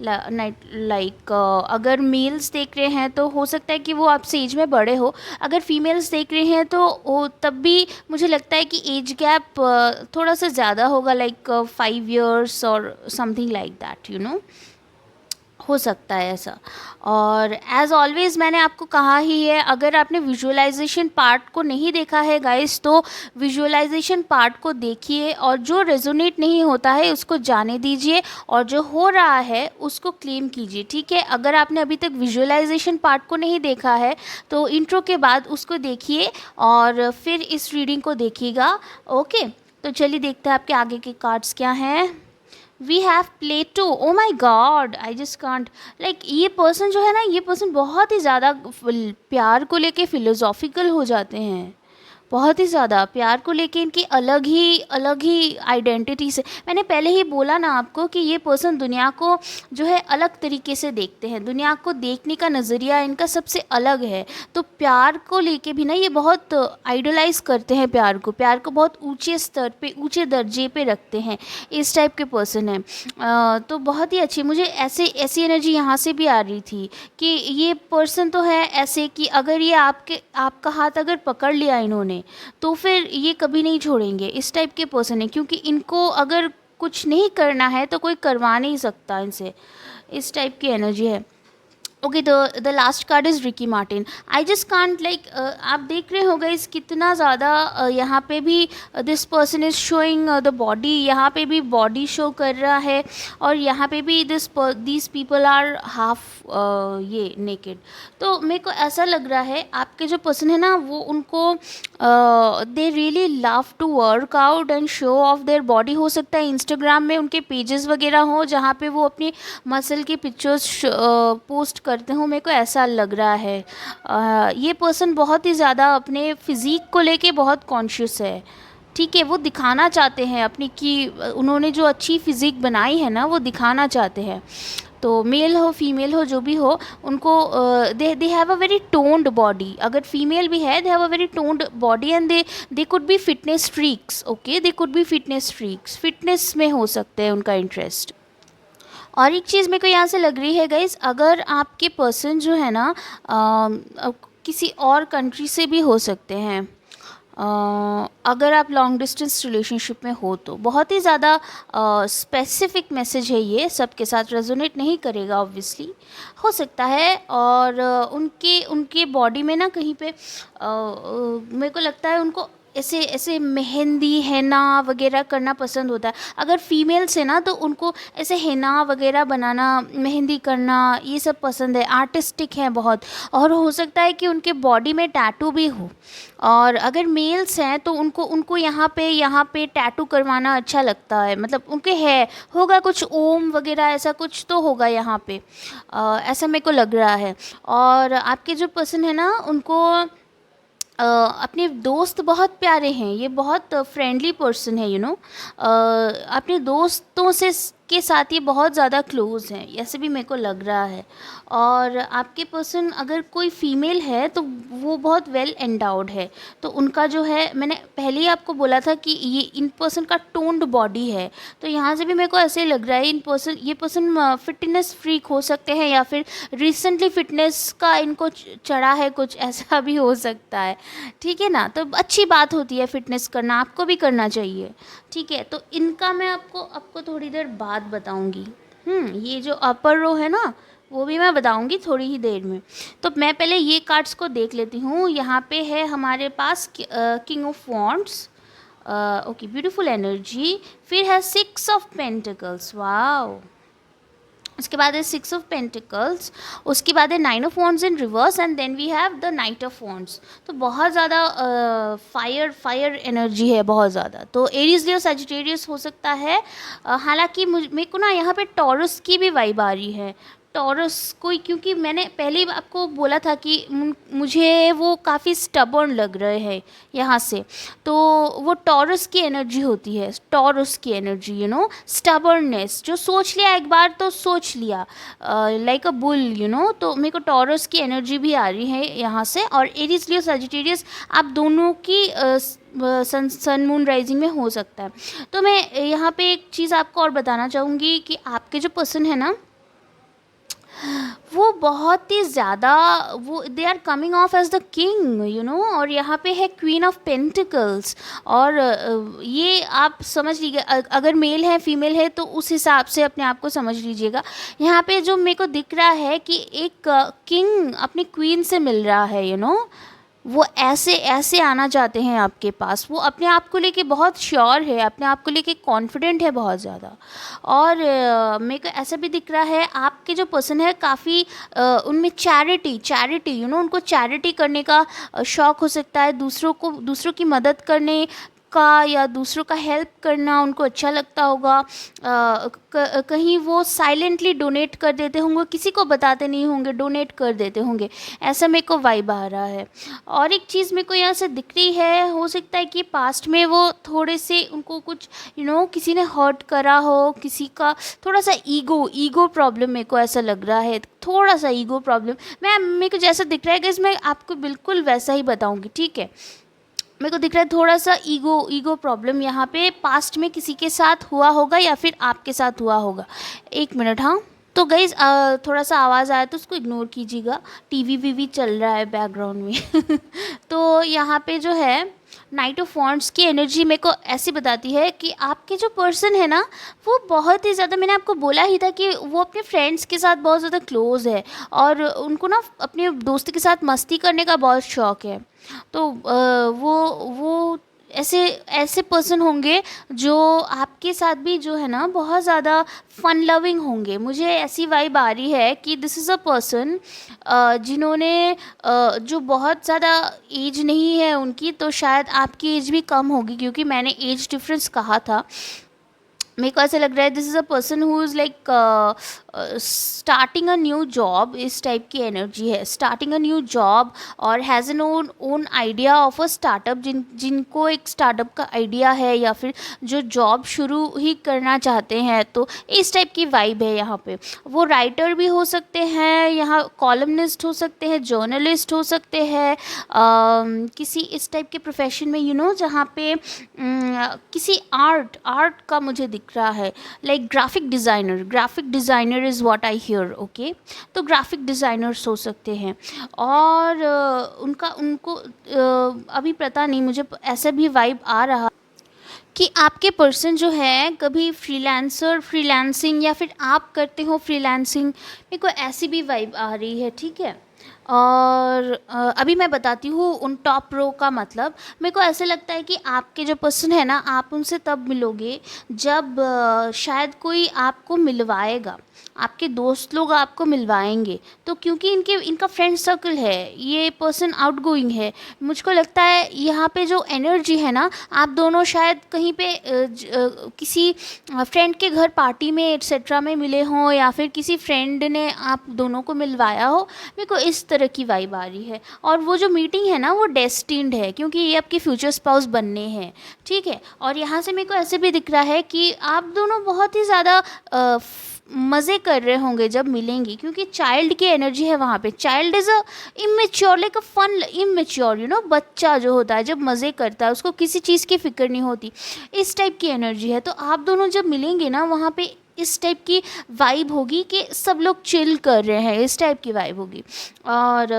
लाइक अगर मेल्स देख रहे हैं तो हो सकता है कि वो आपसे एज में बड़े हो। अगर फीमेल्स देख रहे हैं तो वो तब भी मुझे लगता है कि एज गैप थोड़ा सा ज़्यादा होगा, लाइक 5 years और समथिंग लाइक दैट हो सकता है ऐसा। और एज़ ऑलवेज़ मैंने आपको कहा ही है, अगर आपने विजुअलाइजेशन पार्ट को नहीं देखा है गाइस तो विजुअलाइजेशन पार्ट को देखिए, और जो रेजोनेट नहीं होता है उसको जाने दीजिए, और जो हो रहा है उसको क्लेम कीजिए, ठीक है। अगर आपने अभी तक विजुअलाइजेशन पार्ट को नहीं देखा है तो इंट्रो के बाद उसको देखिए और फिर इस रीडिंग को देखिएगा, ओके। तो चलिए देखते हैं आपके आगे के कार्ड्स क्या हैं। We have Plato. Oh my god, I just can't. Like ये पर्सन जो है ना, ये पर्सन बहुत ही ज़्यादा प्यार को लेके फिलोसॉफिकल हो जाते हैं। बहुत ही ज़्यादा प्यार को लेके इनकी अलग ही आइडेंटिटी से। मैंने पहले ही बोला ना आपको कि ये पर्सन दुनिया को जो है अलग तरीके से देखते हैं, दुनिया को देखने का नज़रिया इनका सबसे अलग है। तो प्यार को लेके भी ना ये बहुत आइडलाइज करते हैं, प्यार को बहुत ऊंचे स्तर पे, ऊंचे दर्जे पे रखते हैं। इस टाइप के पर्सन हैं। तो बहुत ही अच्छी मुझे ऐसी एनर्जी यहाँ से भी आ रही थी कि ये पर्सन तो है ऐसे कि अगर ये आपका हाथ अगर पकड़ लिया इन्होंने तो फिर ये कभी नहीं छोड़ेंगे। इस टाइप के पर्सन है, क्योंकि इनको अगर कुछ नहीं करना है तो कोई करवा नहीं सकता इनसे। इस टाइप की एनर्जी है। Okay, the last card is Ricky Martin. I just can't like, आप देख रहे हो गाइस कितना ज़्यादा यहाँ पे भी this person is showing the body. यहाँ पे भी बॉडी शो कर रहा है, और यहाँ पे भी दीज पीपल आर हाफ ये नेकेड। तो मेरे को ऐसा लग रहा है आपके जो पर्सन है ना वो उनको they really love to work out and show off their body. हो सकता है इंस्टाग्राम में उनके पेजेस वगैरह हो जहाँ पे वो अपनी मसल की पिक्चर्स पोस्ट करते हो। मेरे को ऐसा लग रहा है ये पर्सन बहुत ही ज़्यादा अपने फिज़ीक को लेके बहुत कॉन्शियस है, ठीक है। वो दिखाना चाहते हैं अपनी कि उन्होंने जो अच्छी फिज़ीक बनाई है ना वो दिखाना चाहते हैं। तो मेल हो फीमेल हो जो भी हो, उनको दे have a very toned body. अगर फीमेल भी है, दे have a very toned body and they could be fitness streaks. Okay, they could be fitness streaks, fitness में हो सकते हैं उनका इंटरेस्ट। और एक चीज़ मेरे को यहाँ से लग रही है गाइस, अगर आपके पर्सन जो है ना किसी और कंट्री से भी हो सकते हैं। अगर आप लॉन्ग डिस्टेंस रिलेशनशिप में हो तो बहुत ही ज़्यादा स्पेसिफिक मैसेज है ये, सबके साथ रेजोनेट नहीं करेगा ऑब्वियसली, हो सकता है। और उनके बॉडी में ना कहीं पे मेरे को लगता है उनको ऐसे ऐसे मेहंदी हैना वगैरह करना पसंद होता है। अगर फीमेल्स है ना तो उनको ऐसे हैना वगैरह बनाना, मेहंदी करना, ये सब पसंद है, आर्टिस्टिक है बहुत। और हो सकता है कि उनके बॉडी में टैटू भी हो। और अगर मेल्स हैं तो उनको यहाँ पे टैटू करवाना अच्छा लगता है, मतलब उनके होगा कुछ ओम वगैरह ऐसा कुछ तो होगा यहाँ पे, ऐसा मेरे को लग रहा है। और आपके जो पर्सन है ना उनको अपने दोस्त बहुत प्यारे हैं, ये बहुत फ्रेंडली पर्सन है अपने दोस्तों से के साथ ये बहुत ज़्यादा क्लोज़ हैं, ऐसे भी मेरे को लग रहा है। और आपके पर्सन अगर कोई फीमेल है तो वो बहुत वेल एंडाउड है, तो उनका जो है, मैंने पहले ही आपको बोला था कि ये इन पर्सन का टोन्ड बॉडी है, तो यहाँ से भी मेरे को ऐसे लग रहा है ये पर्सन फिटनेस फ्रीक हो सकते हैं, या फिर रिसेंटली फिटनेस का इनको चढ़ा है कुछ, ऐसा भी हो सकता है। ठीक है ना, तो अच्छी बात होती है फिटनेस करना, आपको भी करना चाहिए। ठीक है, तो इनका मैं आपको थोड़ी देर बाद बताऊंगी। ये जो अपर रो है ना, वो भी मैं बताऊंगी थोड़ी ही देर में। तो मैं पहले ये कार्ड्स को देख लेती हूँ। यहाँ पे है हमारे पास king of wands, okay, beautiful energy. फिर है 6 ऑफ पेंटिकल्स, वाओ। उसके बाद है 6 ऑफ पेंटिकल्स, उसके बाद है 9 of wands in reverse, and then we have the knight of wands. तो बहुत ज़्यादा फायर एनर्जी है, बहुत ज़्यादा। तो एरीज लियो सजिटेरियस हो सकता है। हालांकि मेरे को ना यहाँ पे टॉरस की भी वाइब आ रही है, टॉरस कोई, क्योंकि मैंने पहले ही आपको बोला था कि मुझे वो काफ़ी स्टबर्न लग रहे हैं यहाँ से, तो वो टॉरस की एनर्जी होती है, टॉरस की एनर्जी, स्टबर्ननेस, जो सोच लिया एक बार तो सोच लिया, लाइक अ बुल, तो मेरे को टॉरस की एनर्जी भी आ रही है यहाँ से। और एरीज लियो सजिटेरियस आप दोनों की सन मून राइजिंग में हो सकता है। तो मैं यहाँ पे एक चीज़ आपको और बताना चाहूँगी कि आपके जो पर्सन है ना, वो बहुत ही ज़्यादा, वो they are coming off as the king, और यहाँ पे है क्वीन ऑफ पेंटिकल्स। और ये आप समझ लीजिए, अगर मेल है फीमेल है तो उस हिसाब से अपने आप को समझ लीजिएगा। यहाँ पे जो मेरे को दिख रहा है कि एक किंग अपनी क्वीन से मिल रहा है, वो ऐसे आना चाहते हैं आपके पास। वो अपने आप को लेके बहुत श्योर है, अपने आप को लेके कॉन्फिडेंट है बहुत ज़्यादा। और मेरे को ऐसा भी दिख रहा है आपके जो पर्सन है काफ़ी उनमें चैरिटी उनको चैरिटी करने का शौक़ हो सकता है, दूसरों की मदद करने का या दूसरों का हेल्प करना उनको अच्छा लगता होगा। कहीं वो साइलेंटली डोनेट कर देते होंगे, किसी को बताते नहीं होंगे, डोनेट कर देते होंगे, ऐसा मेरे को वाइब आ रहा है। और एक चीज़ मेरे को यहाँ से दिख रही है, हो सकता है कि पास्ट में वो थोड़े से उनको कुछ किसी ने हर्ट करा हो, किसी का थोड़ा सा ईगो प्रॉब्लम, मेरे को ऐसा लग रहा है, थोड़ा सा ईगो प्रॉब्लम। मेरे को जैसा दिख रहा है कि मैं आपको बिल्कुल वैसा ही बताऊँगी, ठीक है। मेरे को दिख रहा है थोड़ा सा ईगो प्रॉब्लम यहाँ पे पास्ट में किसी के साथ हुआ होगा या फिर आपके साथ हुआ होगा। एक मिनट, हाँ। तो गाइज़ थोड़ा सा आवाज़ आया तो उसको इग्नोर कीजिएगा, टीवी चल रहा है बैकग्राउंड में। तो यहाँ पे जो है नाइट ऑफ वॉन्ड्स की एनर्जी मेरे को ऐसी बताती है कि आपके जो पर्सन है ना, वो बहुत ही ज़्यादा, मैंने आपको बोला ही था कि वो अपने फ्रेंड्स के साथ बहुत ज़्यादा क्लोज़ है, और उनको ना अपने दोस्त के साथ मस्ती करने का बहुत शौक़ है। तो वो ऐसे पर्सन होंगे जो आपके साथ भी जो है ना बहुत ज़्यादा फन लविंग होंगे। मुझे ऐसी वाइब आ रही है कि दिस इज़ अ पर्सन जिन्होंने जो बहुत ज़्यादा एज नहीं है उनकी, तो शायद आपकी एज भी कम होगी, क्योंकि मैंने एज डिफरेंस कहा था। मेरे को ऐसा लग रहा है this is a person who is like starting a new job, इस टाइप की एनर्जी है, स्टार्टिंग अ न्यू जॉब, और has N one idea of a startup, जिनको एक स्टार्टअप का आइडिया है या फिर जो जॉब शुरू ही करना चाहते हैं, तो इस टाइप की वाइब है यहाँ पे। वो राइटर भी हो सकते हैं, यहाँ कॉलमनिस्ट हो सकते हैं, जर्नलिस्ट हो सकते हैं, किसी इस टाइप के प्रोफेशन में जहाँ पे किसी आर्ट का मुझे दिख रहा है, like graphic designer is what I hear, okay. तो ग्राफिक डिज़ाइनर्स हो सकते हैं, और उनको अभी पता नहीं, मुझे ऐसा भी वाइब आ रहा कि आपके पर्सन जो है कभी फ्रीलांसिंग या फिर आप करते हो फ्रीलांसिंग, मेरे को ऐसी भी वाइब आ रही है, ठीक है। और अभी मैं बताती हूँ उन टॉप रो का मतलब। मेरे को ऐसे लगता है कि आपके जो पर्सन है ना, आप उनसे तब मिलोगे जब शायद कोई आपको मिलवाएगा, आपके दोस्त लोग आपको मिलवाएंगे। तो क्योंकि इनका फ्रेंड सर्कल है, ये पर्सन आउटगोइंग है, मुझको लगता है यहाँ पे जो एनर्जी है ना, आप दोनों शायद कहीं पे किसी फ्रेंड के घर पार्टी में एट्सेट्रा में मिले हों, या फिर किसी फ्रेंड ने आप दोनों को मिलवाया हो। मेरे को इस तरह की वाइब आ रही है। और वो जो मीटिंग है ना वो डेस्टिन्ड है, क्योंकि ये आपके फ्यूचर स्पाउस बनने हैं, ठीक है। और यहाँ से मेरे को ऐसे भी दिख रहा है कि आप दोनों बहुत ही ज़्यादा मज़े कर रहे होंगे जब मिलेंगी, क्योंकि चाइल्ड की एनर्जी है वहाँ पे। Child is a immature, like a fun immature, you know, बच्चा जो होता है जब मज़े करता है उसको किसी चीज़ की फ़िक्र नहीं होती, इस टाइप की एनर्जी है। तो आप दोनों जब मिलेंगे ना वहाँ पे इस टाइप की वाइब होगी कि सब लोग चिल कर रहे हैं, इस टाइप की वाइब होगी। और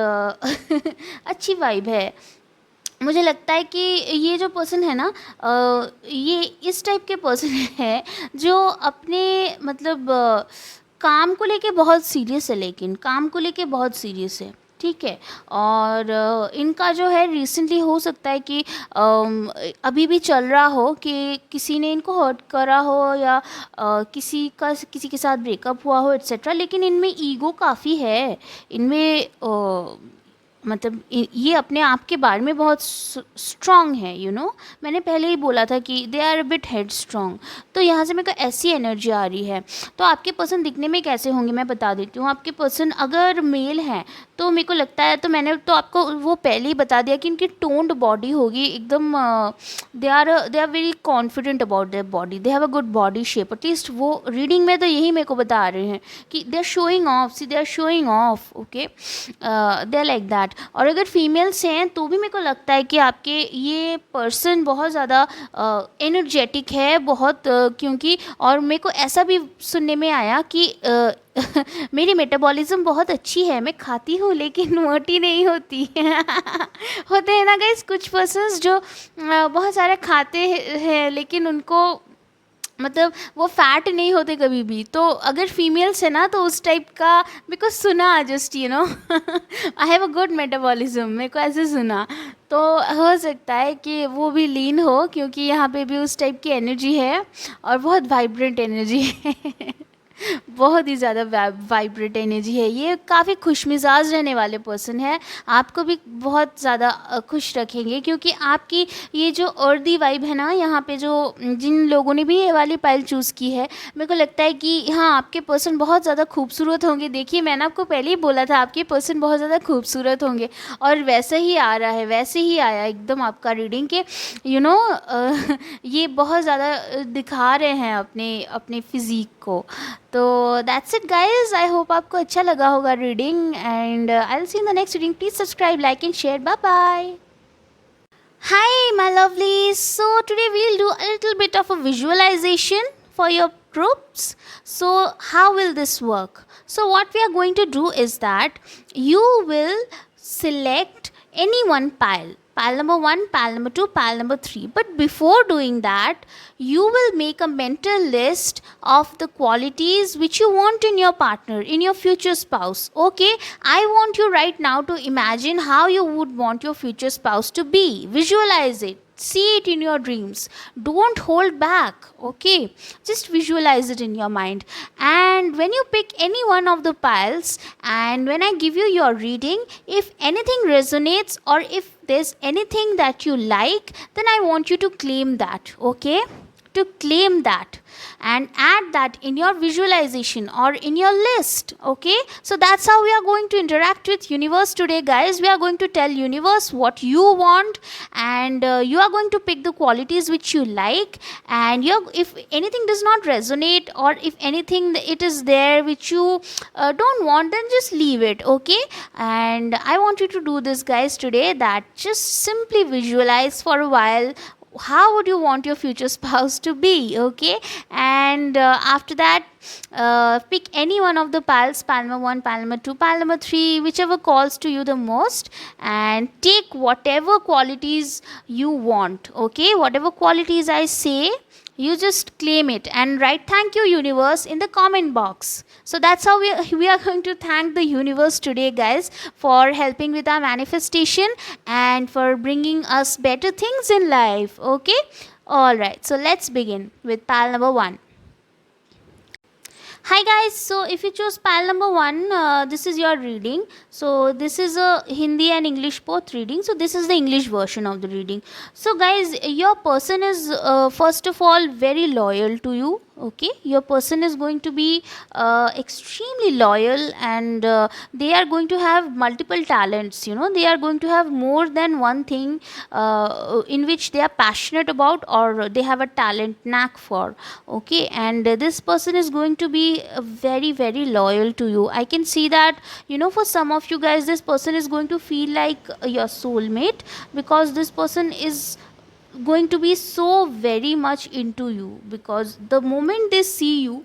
अच्छी वाइब है। मुझे लगता है कि ये जो पर्सन है ना, ये इस टाइप के पर्सन है जो अपने मतलब काम को लेके बहुत सीरियस है, लेकिन काम को लेके बहुत सीरियस है, ठीक है। और इनका जो है रिसेंटली हो सकता है कि अभी भी चल रहा हो कि किसी ने इनको हर्ट करा हो, या किसी के साथ ब्रेकअप हुआ हो एट्सेट्रा, लेकिन इनमें ईगो काफ़ी है। इनमें मतलब ये अपने आप के बारे में बहुत स्ट्रॉन्ग है, यू नो। मैंने पहले ही बोला था कि they are a bit headstrong. तो यहाँ से मेरे को ऐसी एनर्जी आ रही है। तो आपके पर्सन दिखने में कैसे होंगे मैं बता देती हूँ। आपके पर्सन अगर मेल हैं तो मेरे को लगता है, तो मैंने तो आपको वो पहले ही बता दिया कि इनकी टोन्ड बॉडी होगी एकदम। They are very confident about their body, they have a good body shape. At least वो रीडिंग में तो यही मेरे को बता रहे हैं कि they are showing off, see they are showing off, okay, they are like that. और अगर फीमेल्स हैं तो भी मेरे को लगता है कि आपके ये पर्सन बहुत ज़्यादा एनर्जेटिक है, बहुत क्योंकि, और मेरे को ऐसा भी सुनने में आया कि मेरी मेटाबॉलिज्म बहुत अच्छी है, मैं खाती हूँ लेकिन मोटी नहीं होती। होते हैं ना गाइस कुछ पर्सन्स जो बहुत सारा खाते हैं लेकिन उनको मतलब वो फैट नहीं होते कभी भी। तो अगर फीमेल्स है ना तो उस टाइप का मेरे को सुना, just you know, I have a good metabolism, मेरे को ऐसे सुना। तो हो सकता है कि वो भी लीन हो, क्योंकि यहाँ पे भी उस टाइप की एनर्जी है और बहुत वाइब्रेंट एनर्जी है। बहुत ही ज़्यादा वाइब्रेंट एनर्जी है। ये काफ़ी खुशमिजाज रहने वाले पर्सन है, आपको भी बहुत ज़्यादा खुश रखेंगे, क्योंकि आपकी ये जो अर्दी वाइब है ना, यहाँ पे जो जिन लोगों ने भी ये वाली पाइल चूज़ की है, मेरे को लगता है कि हाँ आपके पर्सन बहुत ज़्यादा खूबसूरत होंगे। देखिए मैंने आपको पहले ही बोला था आपके पर्सन बहुत ज़्यादा खूबसूरत होंगे, और वैसे ही आ रहा है, वैसे ही आया एकदम आपका रीडिंग के, यू नो, ये बहुत ज़्यादा दिखा रहे हैं अपने अपने फिज़ीक को। तो that's it guys, I hope आपको अच्छा लगा होगा reading, and I will see in the next reading. Please subscribe, like and share. Bye bye. Hi my lovelies, so today we'll do a little bit of a visualization for your groups. So how will this work? So what we are going to do is that you will select any one pile, pile number 1, pile number 2, pile number 3. But before doing that, you will make a mental list of the qualities which you want in your partner, in your future spouse. Okay, I want you right now to imagine how you would want your future spouse to be. Visualize it, see it in your dreams, don't hold back, okay, just visualize it in your mind. And when you pick any one of the piles, and when I give you your reading, if anything resonates or if there's anything that you like, then I want you to claim that, okay, to claim that and add that in your visualization or in your list, okay. So that's how we are going to interact with universe today guys. We are going to tell universe what you want, and you are going to pick the qualities which you like, and if anything does not resonate, or if anything it is there which you don't want, then just leave it, okay. And I want you to do this guys today, that just simply visualize for a while how would you want your future spouse to be, okay. And after that, pick any one of the piles, pile number 1, pile number 2, pile number 3, whichever calls to you the most, and take whatever qualities you want, okay. Whatever qualities I say, you just claim it and write thank you universe in the comment box. So that's how we are going to thank the universe today guys, for helping with our manifestation and for bringing us better things in life, okay. All right, so let's begin with pile number 1. Hi guys, so if you choose pile number 1, this is your reading. So this is a Hindi and English both reading. So this is the English version of the reading. So guys, your person is first of all very loyal to you, Okay, your person is going to be extremely loyal, and they are going to have multiple talents, they are going to have more than one thing in which they are passionate about, or they have a talent knack for. Okay, and this person is going to be very very loyal to you. I can see that, for some of you guys, this person is going to feel like your soulmate, because this person is going to be so very much into you, because the moment they see you,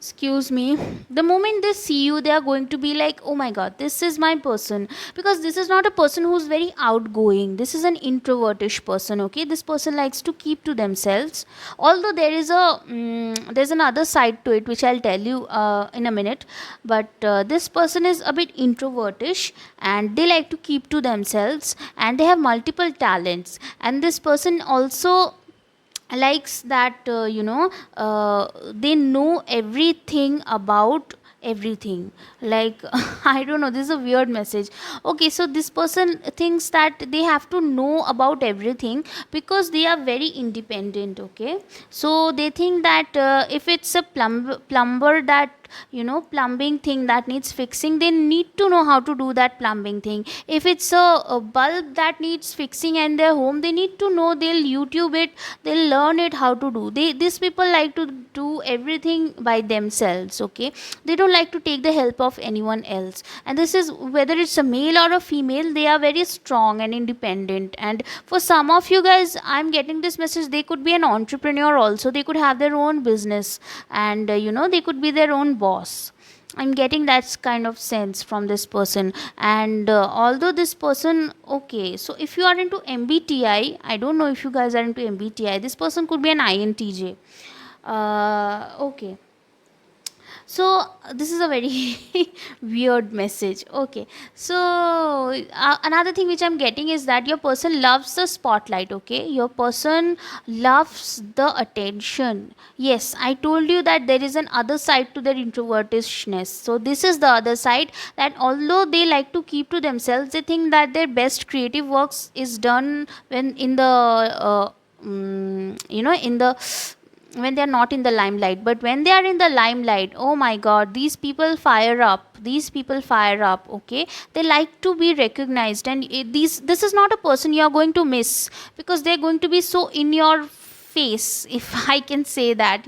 excuse me, the moment they see you, they are going to be like, oh my god, this is my person. Because this is not a person who's very outgoing, this is an introvertish person. Okay, this person likes to keep to themselves, although there is there's another side to it which I'll tell you in a minute. But this person is a bit introvertish, and they like to keep to themselves, and they have multiple talents. And this person also likes that, they know everything about everything, like I don't know, this is a weird message. Okay, so this person thinks that they have to know about everything, because they are very independent. Okay, so they think that if it's a plumber that, plumbing thing that needs fixing, they need to know how to do that plumbing thing. If it's a bulb that needs fixing in their home, they need to know, they'll YouTube it, they'll learn it how to do. These people like to do everything by themselves. Okay, they don't like to take the help of anyone else. And this is whether it's a male or a female, they are very strong and independent. And for some of you guys, I'm getting this message, they could be an entrepreneur also, they could have their own business, and they could be their own boss. I'm getting that kind of sense from this person. And although this person, okay, so if you are into MBTI, I don't know if you guys are into MBTI, this person could be an INTJ. Okay, so this is a very weird message. Okay, so another thing which I'm getting is that your person loves the spotlight. Okay, your person loves the attention. Yes, I told you that there is an other side to their introvertishness. So this is the other side, that although they like to keep to themselves, they think that their best creative works is done when in the in the when they are not in the limelight. But when they are in the limelight, oh my god, these people fire up, these people fire up. Okay, they like to be recognized. And this is not a person you are going to miss, because they're going to be so in your face, if I can say that,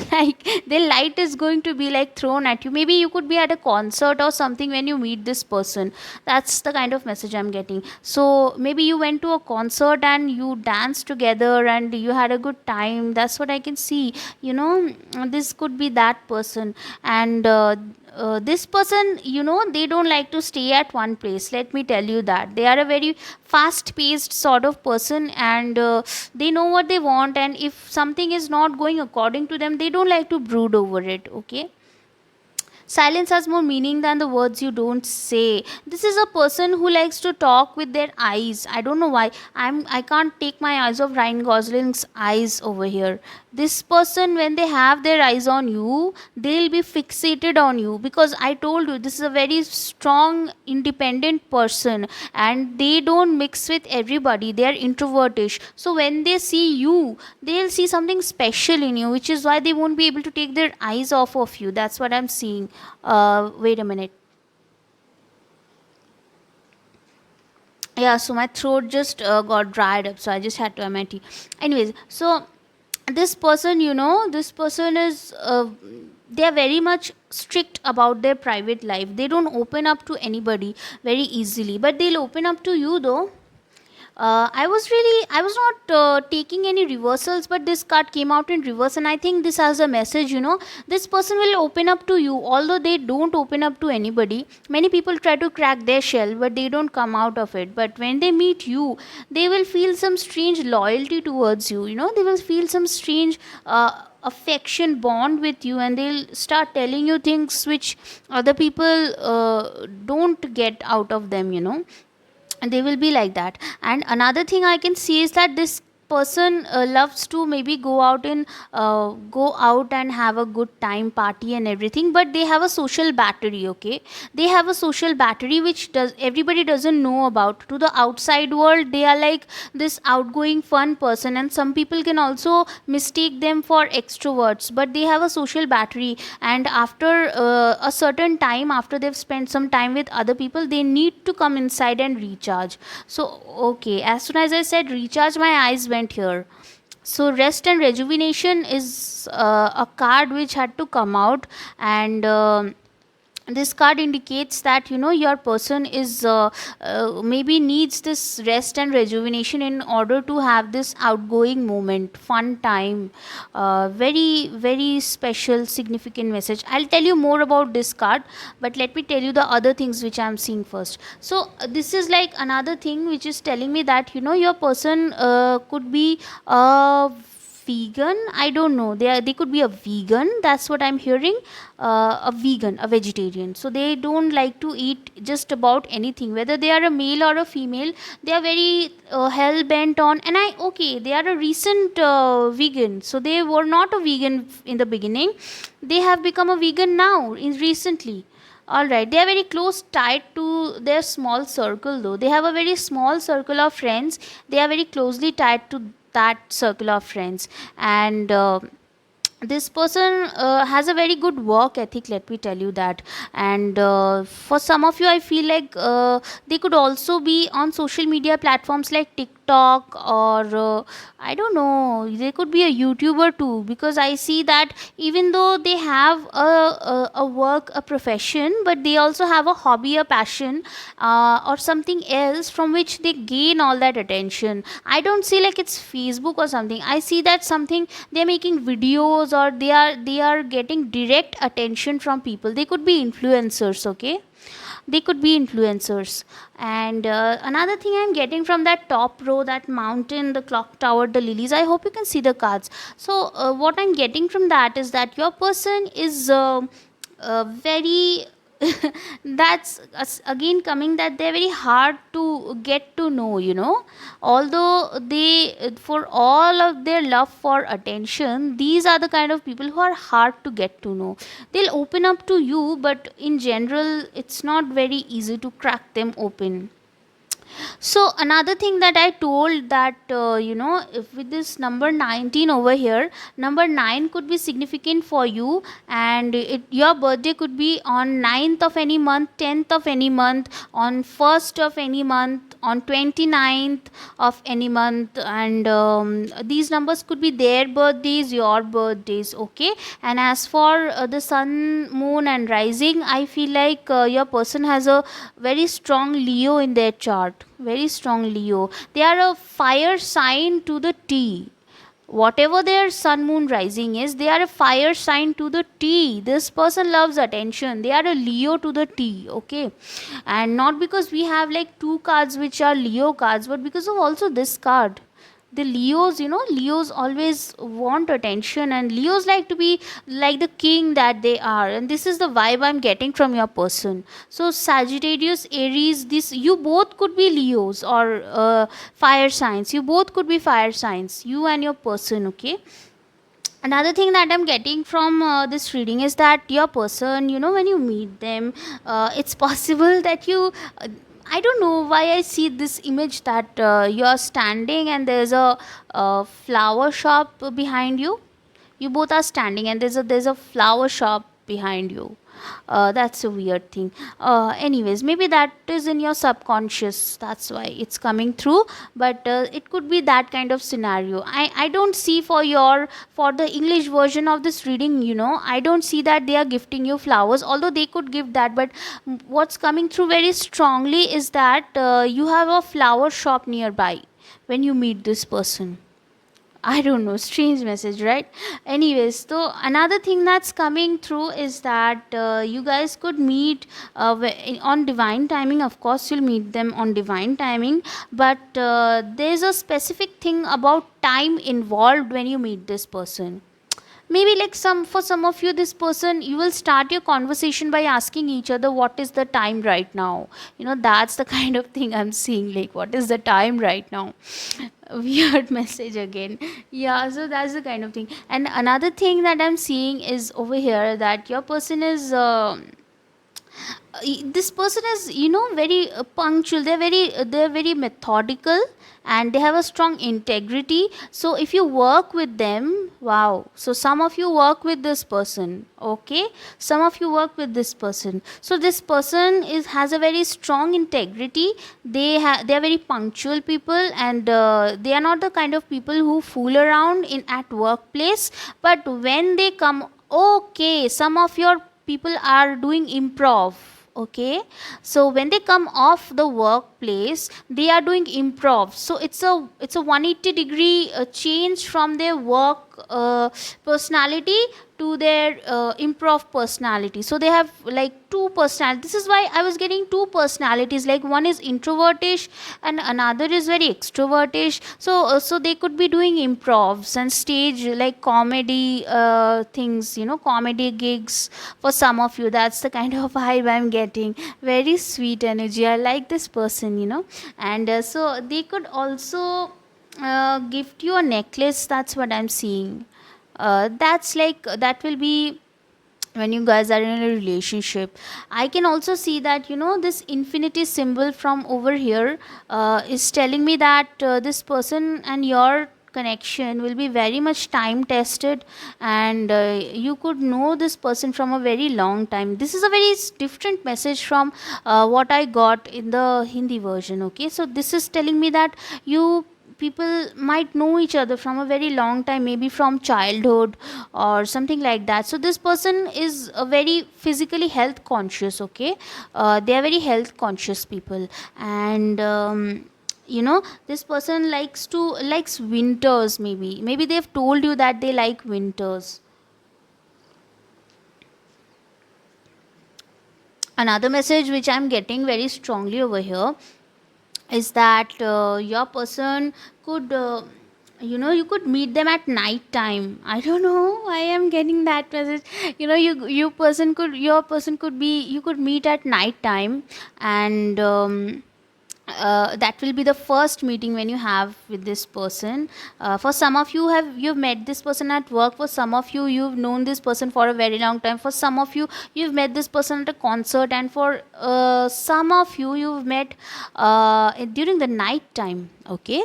like the light is going to be like thrown at you. Maybe you could be at a concert or something when you meet this person. That's the kind of message I'm getting. So maybe you went to a concert and you danced together and you had a good time. That's what I can see. This could be that person. And this person, they don't like to stay at one place. Let me tell you that they are a very fast paced sort of person, and they know what they want. And if something is not going according to them, they don't like to brood over it. Okay, silence has more meaning than the words you don't say. This is a person who likes to talk with their eyes. I don't know why. I can't take my eyes off Ryan Gosling's eyes over here. This person, when they have their eyes on you, they'll be fixated on you, because I told you this is a very strong, independent person, and they don't mix with everybody. They are introvertish. So when they see you, they'll see something special in you, which is why they won't be able to take their eyes off of you. That's what I'm seeing. Wait a minute. Yeah, so my throat just got dried up, so I just had to have my tea. Anyways, so this person, this person is they are very much strict about their private life. They don't open up to anybody very easily, but they'll open up to you though. I was not taking any reversals, but this card came out in reverse, and I think this has a message. This person will open up to you, although they don't open up to anybody. Many people try to crack their shell, but they don't come out of it. But when they meet you, they will feel some strange loyalty towards you. They will feel some strange affection bond with you, and they'll start telling you things which other people don't get out of them. And they will be like that. And another thing I can see is that this person loves to maybe go out and have a good time, party and everything, but they have a social battery. Okay, they have a social battery which does everybody doesn't know about. To the outside world they are like this outgoing fun person, and some people can also mistake them for extroverts, but they have a social battery, and after a certain time, after they've spent some time with other people, they need to come inside and recharge. So okay, as soon as I said recharge, my eyes went here. So rest and rejuvenation is a card which had to come out, and this card indicates that your person is maybe needs this rest and rejuvenation in order to have this outgoing moment, fun time, very very special significant message. I'll tell you more about this card, but let me tell you the other things which I'm seeing first. So this is like another thing which is telling me that your person could be vegan. I don't know, they could be a vegan, that's what I'm hearing. A vegan, a vegetarian, so they don't like to eat just about anything, whether they are a male or a female. They are very hell bent on, and they are a recent vegan, so they were not a vegan in the beginning, they have become a vegan now in recently. All right, they are very close tied to their small circle, though they have a very small circle of friends. They are very closely tied to that circle of friends, and this person has a very good work ethic, let me tell you that. And for some of you, I feel like they could also be on social media platforms like TikTok, or I don't know, they could be a YouTuber too, because I see that even though they have a work, a profession, but they also have a hobby, a passion, or something else from which they gain all that attention. I don't see like it's Facebook or something. I see that something, they're making videos, or they are getting direct attention from people. They could be influencers. Okay, they could be influencers. And another thing I'm getting from that top row, that mountain, the clock tower, the lilies, I hope you can see the cards. So what I'm getting from that is that your person is very that's again coming, that they're very hard to get to know, although they, for all of their love for attention, these are the kind of people who are hard to get to know. They'll open up to you, but in general it's not very easy to crack them open. So another thing that I told, that if with this number 19 over here, number 9 could be significant for you, and your birthday could be on 9th of any month, 10th of any month, on 1st of any month, on 29th of any month, and these numbers could be their birthdays, your birthdays. Okay, and as for the sun, moon and rising, I feel like your person has a very strong Leo in their chart, very strong Leo. They are a fire sign to the T. Whatever their sun, moon, rising is, they are a fire sign to the T. This person loves attention. They are a Leo to the T. Okay, and not because we have like two cards which are Leo cards, but because of also this card. The Leos, Leos always want attention, and Leos like to be like the king that they are, and this is the vibe I'm getting from your person. So Sagittarius, Aries, this, you both could be Leos, or fire signs. You both could be fire signs, you and your person. Okay, another thing that I'm getting from this reading is that your person, when you meet them, it's possible that you I don't know why I see this image, that you're standing and there's a flower shop behind you. You both are standing and there's a flower shop behind you. That's a weird thing. Anyways, maybe that is in your subconscious, that's why it's coming through. But it could be that kind of scenario. I don't see for the English version of this reading, I don't see that they are gifting you flowers, although they could give that. But what's coming through very strongly is that you have a flower shop nearby when you meet this person. I don't know, strange message, right? Anyways, so another thing that's coming through is that you guys could meet on divine timing. Of course, you'll meet them on divine timing, but there's a specific thing about time involved when you meet this person. Maybe like for some of you, this person, you will start your conversation by asking each other what is the time right now. That's the kind of thing I'm seeing, like what is the time right now. Weird message again. Yeah, so that's the kind of thing. And another thing that I'm seeing is over here, that your person is this person is, very punctual. They're very methodical, and they have a strong integrity. So if you work with them, wow, so some of you work with this person, okay, some of you work with this person. So this person is has a very strong integrity. They are very punctual people, and they are not the kind of people who fool around in at workplace. But when they come, okay, some of your people are doing improv, okay, so when they come off the workplace, they are doing improv. So it's a 180-degree change from their work personality to their improv personality. So they have like two personalities. This is why I was getting two personalities, like one is introvertish and another is very extrovertish. So they could be doing improvs and stage like comedy things, comedy gigs. For some of you, that's the kind of vibe I'm getting. Very sweet energy. I like this person, and so they could also gift you a necklace. That's what I'm seeing. That's like that will be when you guys are in a relationship. I can also see that, this infinity symbol from over here is telling me that this person and your connection will be very much time tested, and you could know this person from a very long time. This is a very different message from what I got in the Hindi version, okay. So this is telling me that you people might know each other from a very long time, maybe from childhood or something like that. So this person is a very physically health conscious, okay. They are very health conscious people, and this person likes winters. Maybe they've told you that they like winters. Another message which I'm getting very strongly over here is that your person could you could meet them at night time. I don't know why I'm getting that message. Your person could be, you could meet at night time, and that will be the first meeting when you have with this person. For some of you, you've met this person at work. For some of you, you've known this person for a very long time. For some of you, you've met this person at a concert, and for some of you, you've met during the night time, okay.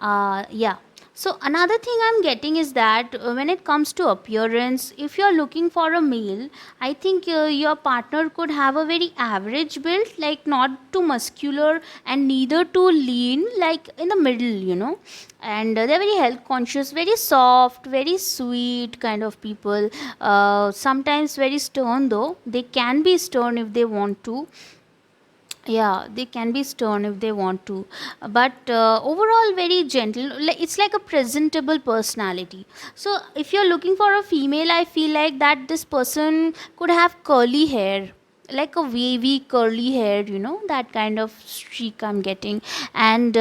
Yeah. So another thing I'm getting is that when it comes to appearance, if you're looking for a male, I think your partner could have a very average build, like not too muscular and neither too lean, like in the middle, and they're very health conscious, very soft, very sweet kind of people. Sometimes very stern, though they can be stern if they want to. Yeah, they can be stern if they want to, but overall very gentle. It's like a presentable personality. So if you're looking for a female, I feel like that this person could have curly hair, like a wavy curly hair, that kind of streak I'm getting. And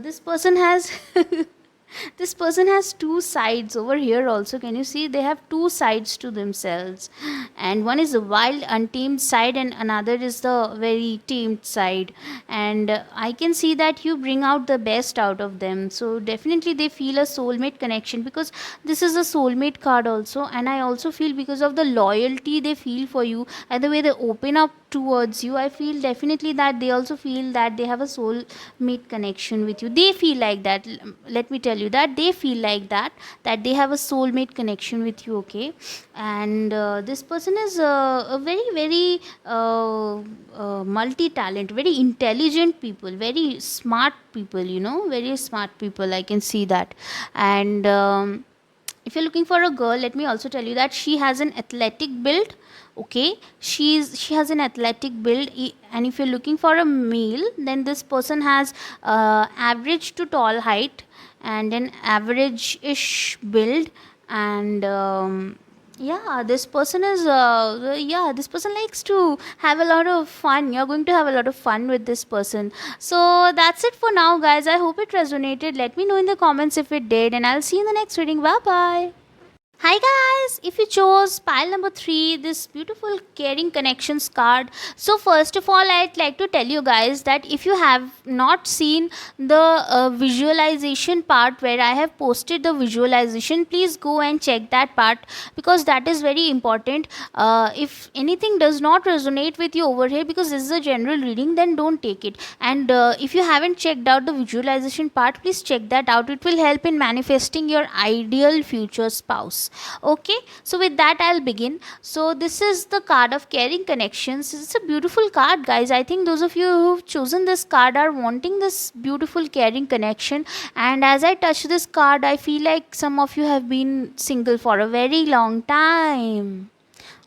this person has this person has two sides over here also. Can you see, they have two sides to themselves, and one is the wild untamed side and another is the very tamed side. And I can see that you bring out the best out of them. So definitely they feel a soulmate connection, because this is a soulmate card also. And I also feel because of the loyalty they feel for you and the way they open up towards you, I feel definitely that they also feel that they have a soul mate connection with you. They feel like that. Let me tell you that they feel like that they have a soulmate connection with you, okay. And this person is a very very multi-talent, very intelligent people, very smart people, very smart people. I can see that. And if you're looking for a girl, let me also tell you that she has an athletic build, okay. She has an athletic build. And if you're looking for a male, then this person has average to tall height and an average-ish build. And yeah, this person is yeah, this person likes to have a lot of fun. You're going to have a lot of fun with this person. So that's it for now, guys. I hope it resonated. Let me know in the comments if it did, and I'll see you in the next reading. Bye bye. Hi guys, if you chose pile number 3, this beautiful caring connections card. So first of all, I'd like to tell you guys that if you have not seen the visualization part where I have posted the visualization, please go and check that part, because that is very important. If anything does not resonate with you over here, because this is a general reading, then don't take it. And if you haven't checked out the visualization part, please check that out. It will help in manifesting your ideal future spouse. Okay, so with that I'll begin. So this is the card of caring connections. It's a beautiful card, guys. I think those of you who've chosen this card are wanting this beautiful caring connection. And as I touch this card, I feel like some of you have been single for a very long time.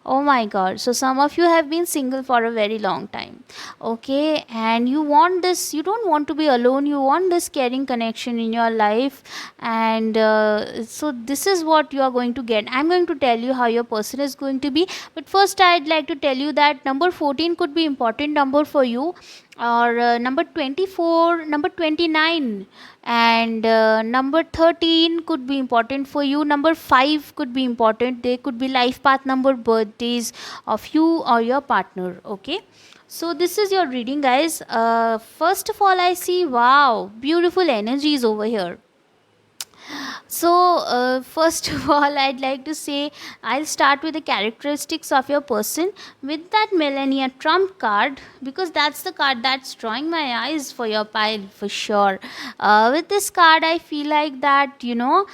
Oh my god. So some of you have been single for a very long time. Okay. And you want this, you don't want to be alone. You want this caring connection in your life. And so this is what you are going to get. I'm going to tell you how your person is going to be. But first, I'd like to tell you that number 14 could be important number for you, or number 24, number 29, and number 13 could be important for you. Number 5 could be important. They could be life path number, birthdays of you or your partner. Okay, so this is your reading, guys. First of all, I see, wow, beautiful energies over here. So, first of all, I'd like to say I'll start with the characteristics of your person with that Melania Trump card, because that's the card that's drawing my eyes for your pile for sure. With this card, I feel like that, your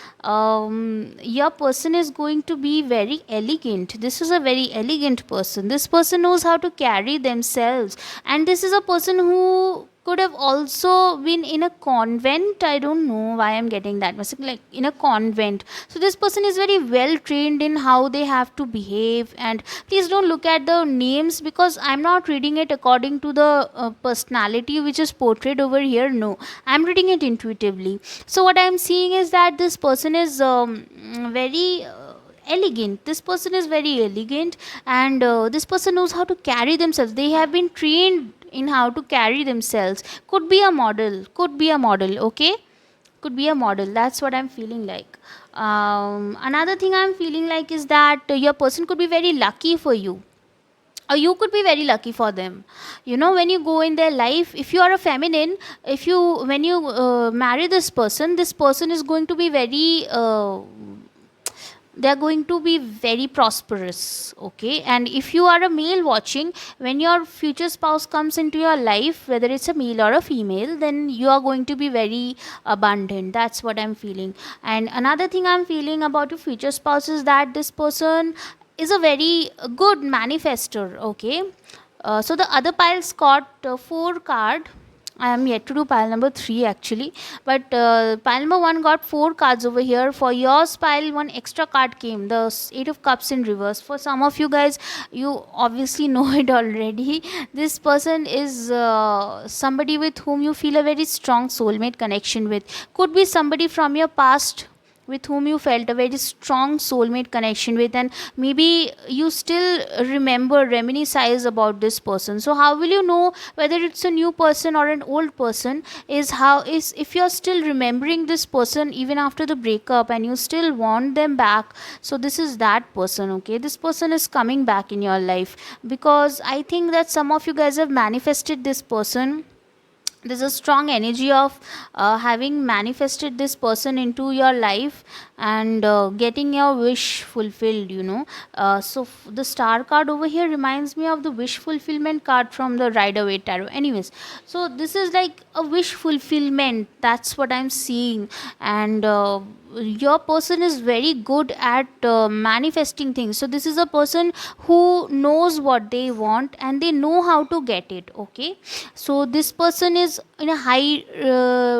person is going to be very elegant. This is a very elegant person. This person knows how to carry themselves, and this is a person who could have also been in a convent. I don't know why I'm getting that message, like in a convent. So this person is very well trained in how they have to behave. And please don't look at the names, because I'm not reading it according to the personality which is portrayed over here. No, I'm reading it intuitively. So what I'm seeing is that this person is very elegant. This person is very elegant, and this person knows how to carry themselves. They have been trained in how to carry themselves. Could be a model, could be a model. Okay, could be a model. That's what I'm feeling like. Another thing I'm feeling like is that your person could be very lucky for you, or you could be very lucky for them. When you go in their life, if you are a feminine, if you when you marry this person is going to be very they are going to be very prosperous. Okay, and if you are a male watching, when your future spouse comes into your life, whether it's a male or a female, then you are going to be very abundant. That's what I'm feeling. And another thing I'm feeling about your future spouse is that this person is a very good manifester. Okay, so the other piles got 4 card. I am yet to do pile number 3 actually, but pile number 1 got 4 cards over here. For yours pile, 1 extra card came, the 8 of cups in reverse. For some of you guys, you obviously know it already. This person is somebody with whom you feel a very strong soulmate connection with. Could be somebody from your past with whom you felt a very strong soulmate connection with, and maybe you still remember, reminisce about this person. So how will you know whether it's a new person or an old person? Is if you're still remembering this person even after the breakup and you still want them back, so this is that person. Okay, this person is coming back in your life, because I think that some of you guys have manifested this person. There's a strong energy of having manifested this person into your life, and getting your wish fulfilled. The star card over here reminds me of the wish fulfillment card from the Rider Waite tarot. Anyways, so this is like a wish fulfillment. That's what I'm seeing. And your person is very good at manifesting things. So this is a person who knows what they want and they know how to get it. Okay, so this person is in a high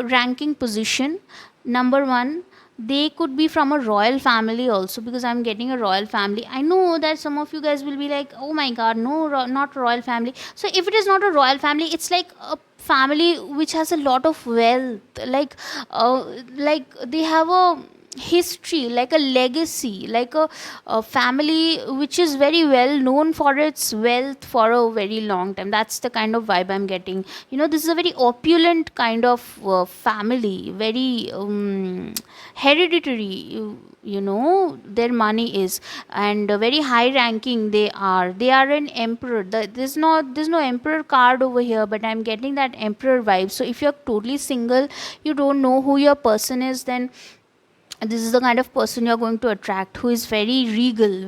ranking position. Number 1, they could be from a royal family also, because I'm getting a royal family. I know that some of you guys will be like, oh my god, no, not royal family. So if it is not a royal family, it's like a family which has a lot of wealth, like they have a history, like a legacy, like a family which is very well known for its wealth for a very long time. That's the kind of vibe I'm getting. This is a very opulent kind of family, very hereditary. Their money is, and very high ranking they are an emperor. There's no emperor card over here, but I'm getting that emperor vibe. So if you're totally single, you don't know who your person is, then this is the kind of person you're going to attract, who is very regal.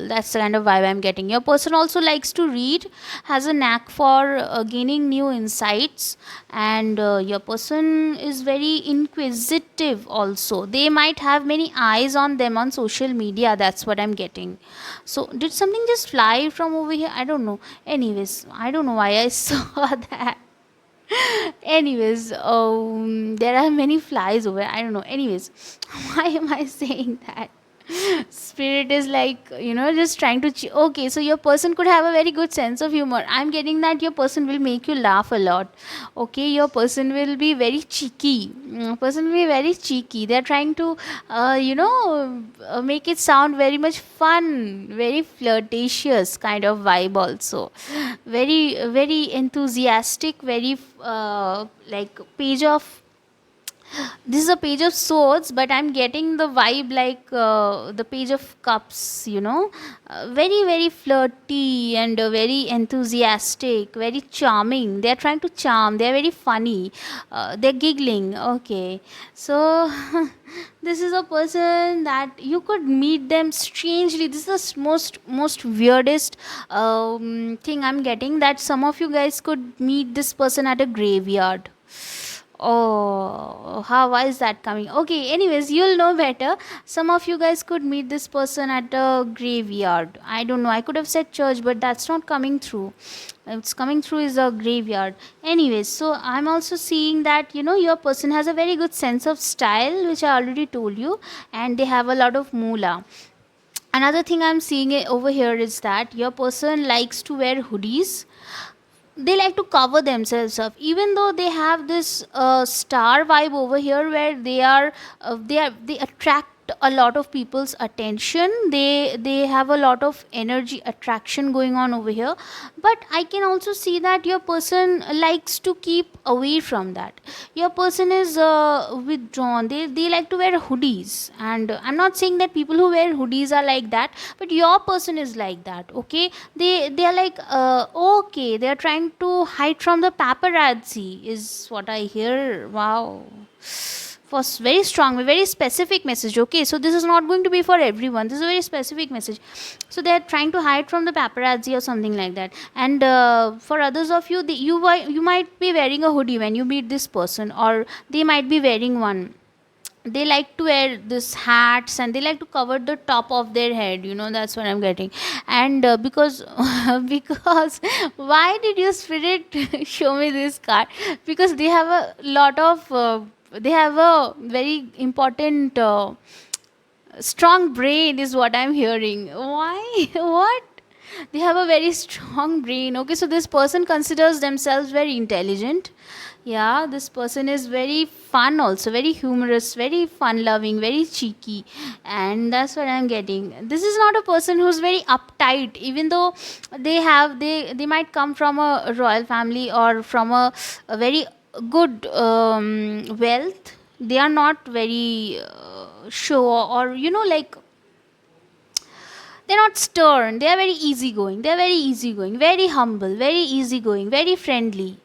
That's the kind of vibe I'm getting. Your person also likes to read, has a knack for gaining new insights, and your person is very inquisitive also. They might have many eyes on them on social media. That's what I'm getting. So did something just fly from over here? I don't know. Anyways, I don't know why I saw that. Anyways, there are many flies over. I don't know. Anyways, why am I saying that? Spirit is like, just trying to. Okay, so your person could have a very good sense of humor. I'm getting that your person will make you laugh a lot. Okay, your person will be very cheeky. Person will be very cheeky. They're trying to, make it sound very much fun, very flirtatious kind of vibe also. Very enthusiastic, very like page of this is a page of swords, but I'm getting the vibe like the page of cups, very flirty and very enthusiastic, very charming. They're trying to charm, they're very funny, they're giggling. Okay, so this is a person that you could meet them strangely. This is the most weirdest thing I'm getting, that some of you guys could meet this person at a graveyard. Oh, why is that coming? Okay, anyways, you'll know better. Some of you guys could meet this person at a graveyard. I don't know. I could have said church, but that's not coming through. It's coming through is a graveyard. Anyways, so I'm also seeing that your person has a very good sense of style, which I already told you, and they have a lot of moolah. Another thing I'm seeing over here is that your person likes to wear hoodies. They like to cover themselves up, even though they have this star vibe over here, where they attract a lot of people's attention. They have a lot of energy attraction going on over here, but I can also see that your person likes to keep away from that. Your person is withdrawn. They like to wear hoodies, and I'm not saying that people who wear hoodies are like that, but your person is like that. Okay, they are like, okay, they are trying to hide from the paparazzi is what I hear. Wow, was very strong, a very specific message. Okay, so this is not going to be for everyone. This is a very specific message. So they are trying to hide from the paparazzi or something like that. And for others of you, you might be wearing a hoodie when you meet this person, or they might be wearing one. They like to wear this hats, and they like to cover the top of their head. That's what I'm getting. And because because why did your spirit show me this card? Because they have a lot of they have a very important strong brain is what I'm hearing. Why? What? They have a very strong brain. Okay, so this person considers themselves very intelligent. Yeah, this person is very fun also, very humorous, very fun loving, very cheeky, and that's what I'm getting. This is not a person who's very uptight, even though they might come from a royal family, or from a very good wealth. They are not very show, or like, they're not stern. They are very easygoing. They're very easygoing, very humble, very easygoing, very friendly.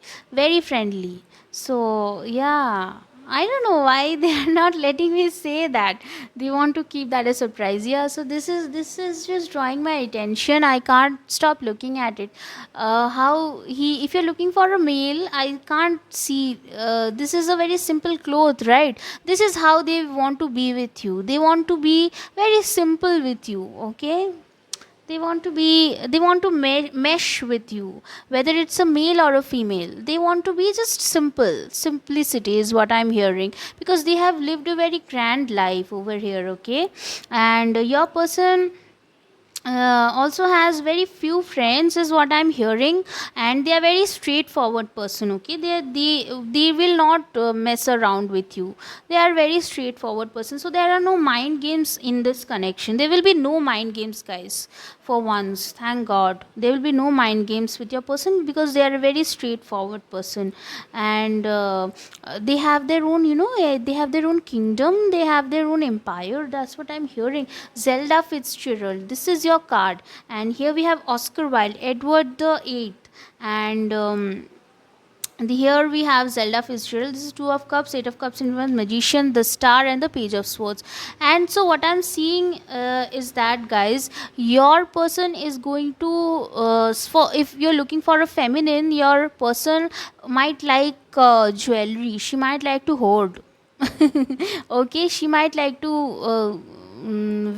So yeah, I don't know why they are not letting me say that. They want to keep that a surprise. Yeah, so this is just drawing my attention. I can't stop looking at it. How he, if you're looking for a male, I can't see. This is a very simple cloth, right? This is how they want to be with you. They want to be very simple with you. Okay, they want to mesh with you, whether it's a male or a female. They want to be just simple. Simplicity is what I'm hearing, because they have lived a very grand life over here. Okay, and your person also has very few friends is what I'm hearing, and they are very straightforward person. Okay, they will not mess around with you. They are very straightforward person, so there are no mind games in this connection. There will be no mind games, guys. For once, thank god, there will be no mind games with your person, because they are a very straightforward person. And they have their own, they have their own kingdom, they have their own empire. That's what I'm hearing. Zelda Fitzgerald, this is your card. And here we have Oscar Wilde, Edward the Eighth, and here we have Zelda Fitzgerald. This is Two of Cups, Eight of Cups in one, Magician, the Star, and the Page of Swords. And so, what I'm seeing is that, guys, your person is going to, for if you're looking for a feminine, your person might like jewelry. She might like to hoard. Okay, she might like to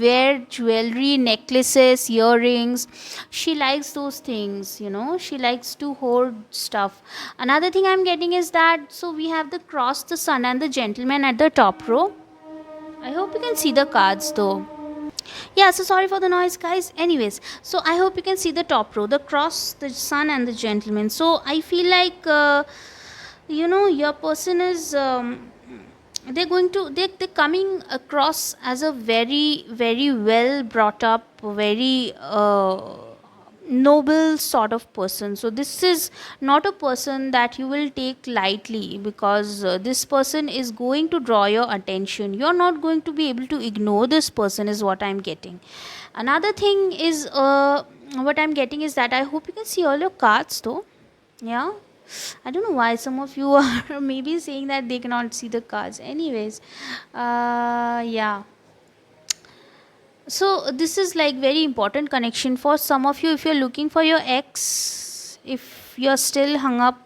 wear jewelry, necklaces, earrings. She likes those things, she likes to hoard stuff. Another thing I'm getting is that, so we have the Cross, the Sun, and the Gentleman at the top row. I hope you can see the cards though. Yeah, so sorry for the noise, guys. Anyways, so I hope you can see the top row, the Cross, the Sun, and the Gentleman. So I feel like your person is they're coming across as a very, very well brought up, very noble sort of person. So this is not a person that you will take lightly, because this person is going to draw your attention. You're not going to be able to ignore this person, is what I'm getting. Another thing is, what I'm getting is that, I hope you can see all your cards though. Yeah, I don't know why some of you are maybe saying that they cannot see the cards. Anyways, yeah. So this is like very important connection for some of you. If you're looking for your ex, if you're still hung up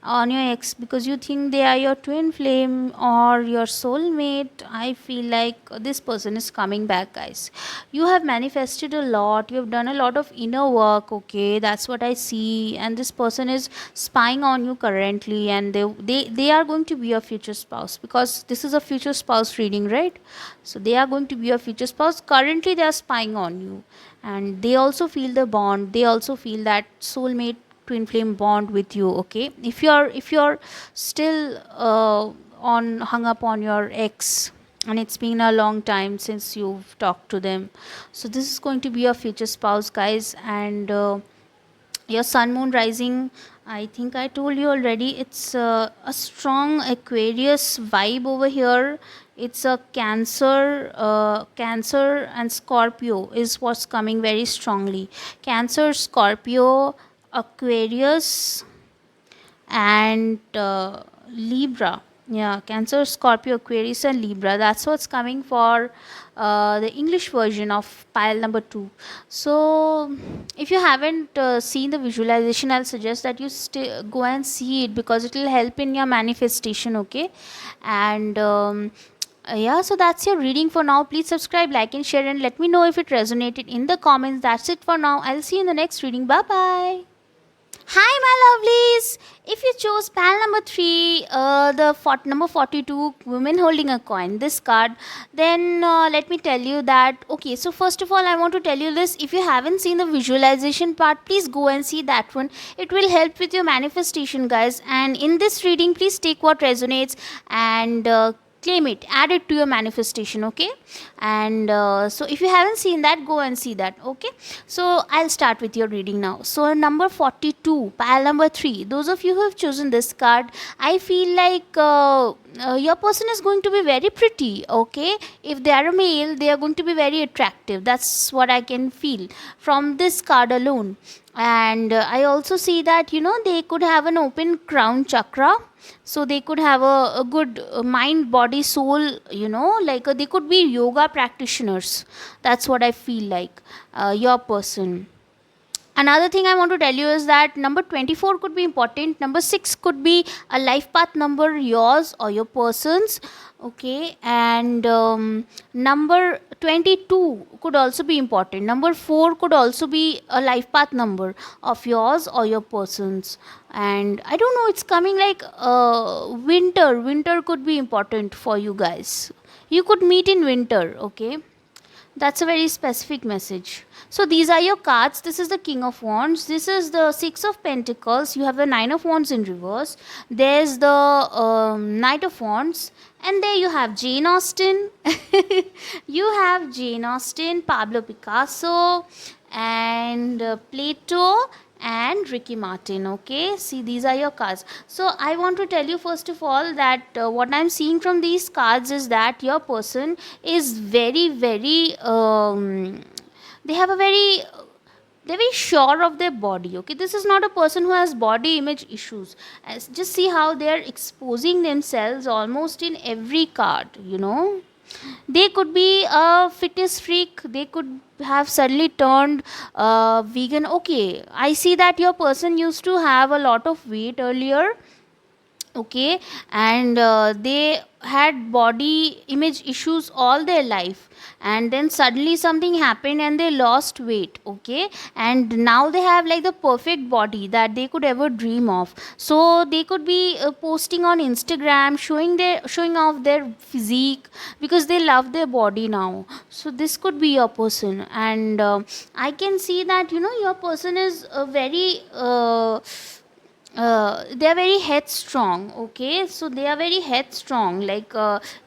on your ex because you think they are your twin flame or your soulmate, I feel like this person is coming back, guys. You have manifested a lot, you have done a lot of inner work, okay, that's what I see. And this person is spying on you currently, and they are going to be your future spouse, because this is a future spouse reading, right? So they are going to be your future spouse. Currently they are spying on you, and they also feel the bond, they also feel that soulmate twin flame bond with you. Okay, if you're still on hung up on your ex, and it's been a long time since you've talked to them, so this is going to be your future spouse, guys. And your sun, moon, rising, I think I told you already, it's a strong Aquarius vibe over here. It's a Cancer and Scorpio is what's coming very strongly. Cancer, Scorpio, Aquarius, and Libra. Yeah, Cancer, Scorpio, Aquarius, and Libra. That's what's coming for the English version of pile number 2. So, if you haven't seen the visualization, I'll suggest that you go and see it, because it will help in your manifestation. Okay, and yeah, so that's your reading for now. Please subscribe, like, and share, and let me know if it resonated in the comments. That's it for now. I'll see you in the next reading. Bye bye. Hi, my lovelies. If you chose pal number 3, the number 42, women holding a coin, this card, then let me tell you that, okay, so first of all, I want to tell you this. If you haven't seen the visualization part, please go and see that one. It will help with your manifestation, guys. And in this reading, please take what resonates and claim it, add it to your manifestation. Okay, and so if you haven't seen that, go and see that. Okay, so I'll start with your reading now. So number 42, pile number 3, those of you who have chosen this card, I feel like your person is going to be very pretty. Okay, if they are a male, they are going to be very attractive. That's what I can feel from this card alone. And I also see that they could have an open crown chakra, so they could have a good mind, body, soul, like they could be yoga practitioners. That's what I feel like, your person. Another thing I want to tell you is that number 24 could be important. Number 6 could be a life path number, yours or your person's. Okay, and number 22 could also be important. Number 4 could also be a life path number of yours or your person's. And I don't know, it's coming like winter could be important for you guys. You could meet in winter. Okay, That's a very specific message. So these are your cards. This is the King of Wands. This is the Six of Pentacles. You have the Nine of Wands in reverse. There's the Knight of Wands. And there you have Jane Austen. You have Jane Austen, Pablo Picasso, and Plato and Ricky Martin. Okay, see, these are your cards. So I want to tell you first of all that what I'm seeing from these cards is that your person is very, very they have a very they're very sure of their body. Okay, this is not a person who has body image issues. Just see how they're exposing themselves almost in every card, they could be a fitness freak, they could have suddenly turned vegan. Okay, I see that your person used to have a lot of weight earlier. Okay, and they had body image issues all their life, and then suddenly something happened and they lost weight. Okay, and now they have like the perfect body that they could ever dream of. So they could be posting on Instagram, showing off their physique because they love their body now. So this could be your person, and I can see that your person is a very they are very headstrong. Okay, so they are very headstrong, like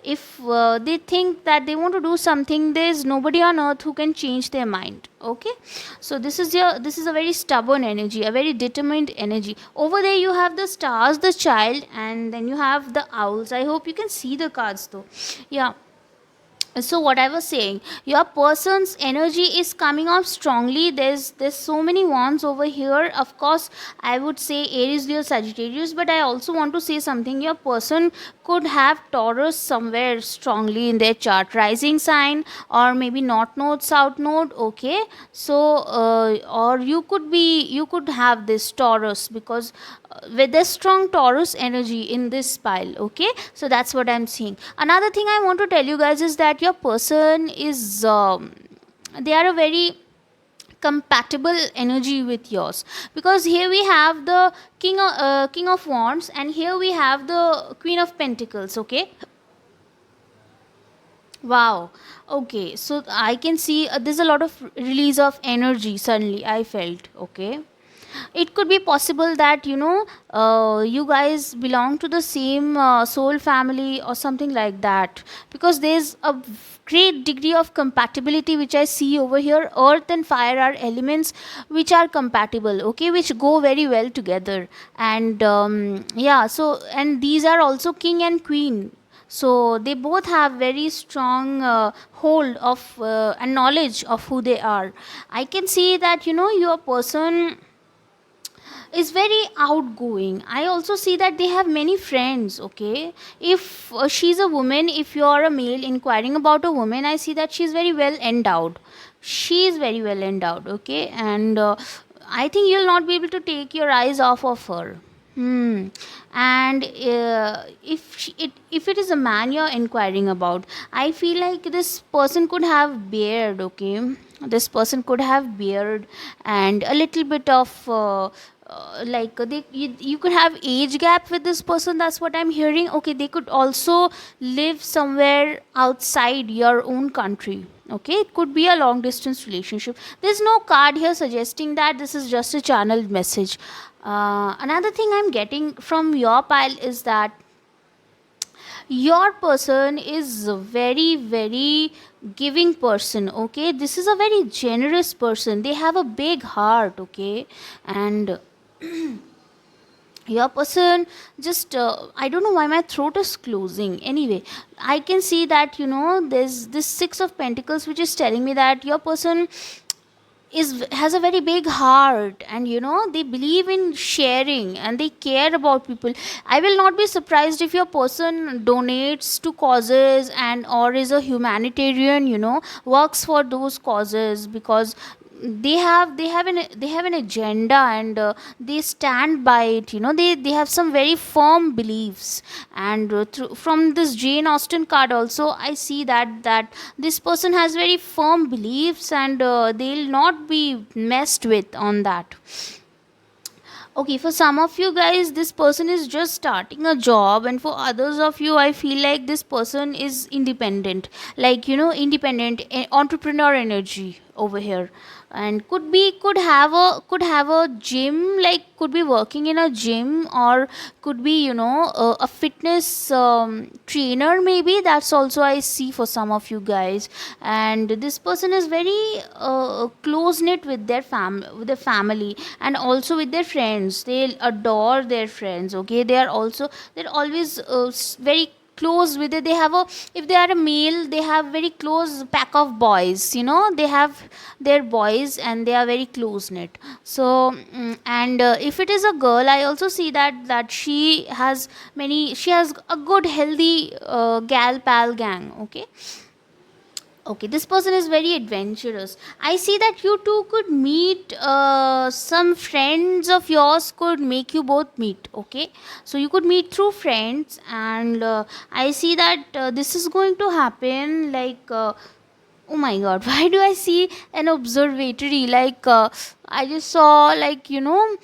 if they think that they want to do something, there's nobody on earth who can change their mind. Okay, so this is a very stubborn energy, a very determined energy. Over there you have the stars, the child, and then you have the owls. I hope you can see the cards though. Yeah, so what I was saying, your person's energy is coming off strongly. There's so many wands over here. Of course, I would say Aries, Leo, Sagittarius, but I also want to say something. Your person could have Taurus somewhere strongly in their chart, rising sign, or maybe north node, south node. Okay, so or you could have this Taurus, because with a strong Taurus energy in this pile. Okay, so that's what I'm seeing. Another thing I want to tell you guys is that your person is they are a very compatible energy with yours, because here we have the king of wands, and here we have the queen of pentacles. Okay, wow. Okay, so I can see there's a lot of release of energy suddenly I felt. Okay, it could be possible that you guys belong to the same soul family or something like that, because there's a great degree of compatibility which I see over here. Earth and fire are elements which are compatible. Okay, which go very well together. And yeah, so, and these are also king and queen, so they both have very strong hold of and knowledge of who they are. I can see that your person is very outgoing. I also see that they have many friends. Okay, if she's a woman, if you're a male inquiring about a woman, I see that she's very well endowed. She is very well endowed. Okay, and I think you'll not be able to take your eyes off of her. And if it is a man you're inquiring about, I feel like this person could have beard. Okay, this person could have beard and a little bit of like you could have age gap with this person. That's what I'm hearing. Okay, they could also live somewhere outside your own country. Okay, it could be a long distance relationship. There's no card here suggesting that. This is just a channeled message. Another thing I'm getting from your pile is that your person is a very, very giving person. Okay, this is a very generous person. They have a big heart. Okay, and your person just I don't know why my throat is closing. Anyway, I can see that there's this six of pentacles which is telling me that your person has a very big heart, and they believe in sharing and they care about people. I will not be surprised if your person donates to causes and or is a humanitarian, works for those causes, because they have an agenda, and they stand by it. They have some very firm beliefs. And from this Jane Austen card also, I see that this person has very firm beliefs, and they'll not be messed with on that. Okay, for some of you guys, this person is just starting a job, and for others of you, I feel like this person is independent, like independent entrepreneur energy over here, and could have a gym, like could be working in a gym, or could be a fitness trainer, maybe. That's also I see for some of you guys. And this person is very close knit with their family, and also with their friends. They adore their friends. Okay, they're always very close with it. They have a If they are a male, they have very close pack of boys. They have their boys, and they are very close knit. So and if it is a girl, I also see that she has a good healthy gal pal gang. Okay, this person is very adventurous. I see that you two could meet, some friends of yours could make you both meet. Okay, so you could meet through friends, and I see that this is going to happen like. Oh my god, why do I see an observatory? Like, I just saw, like, an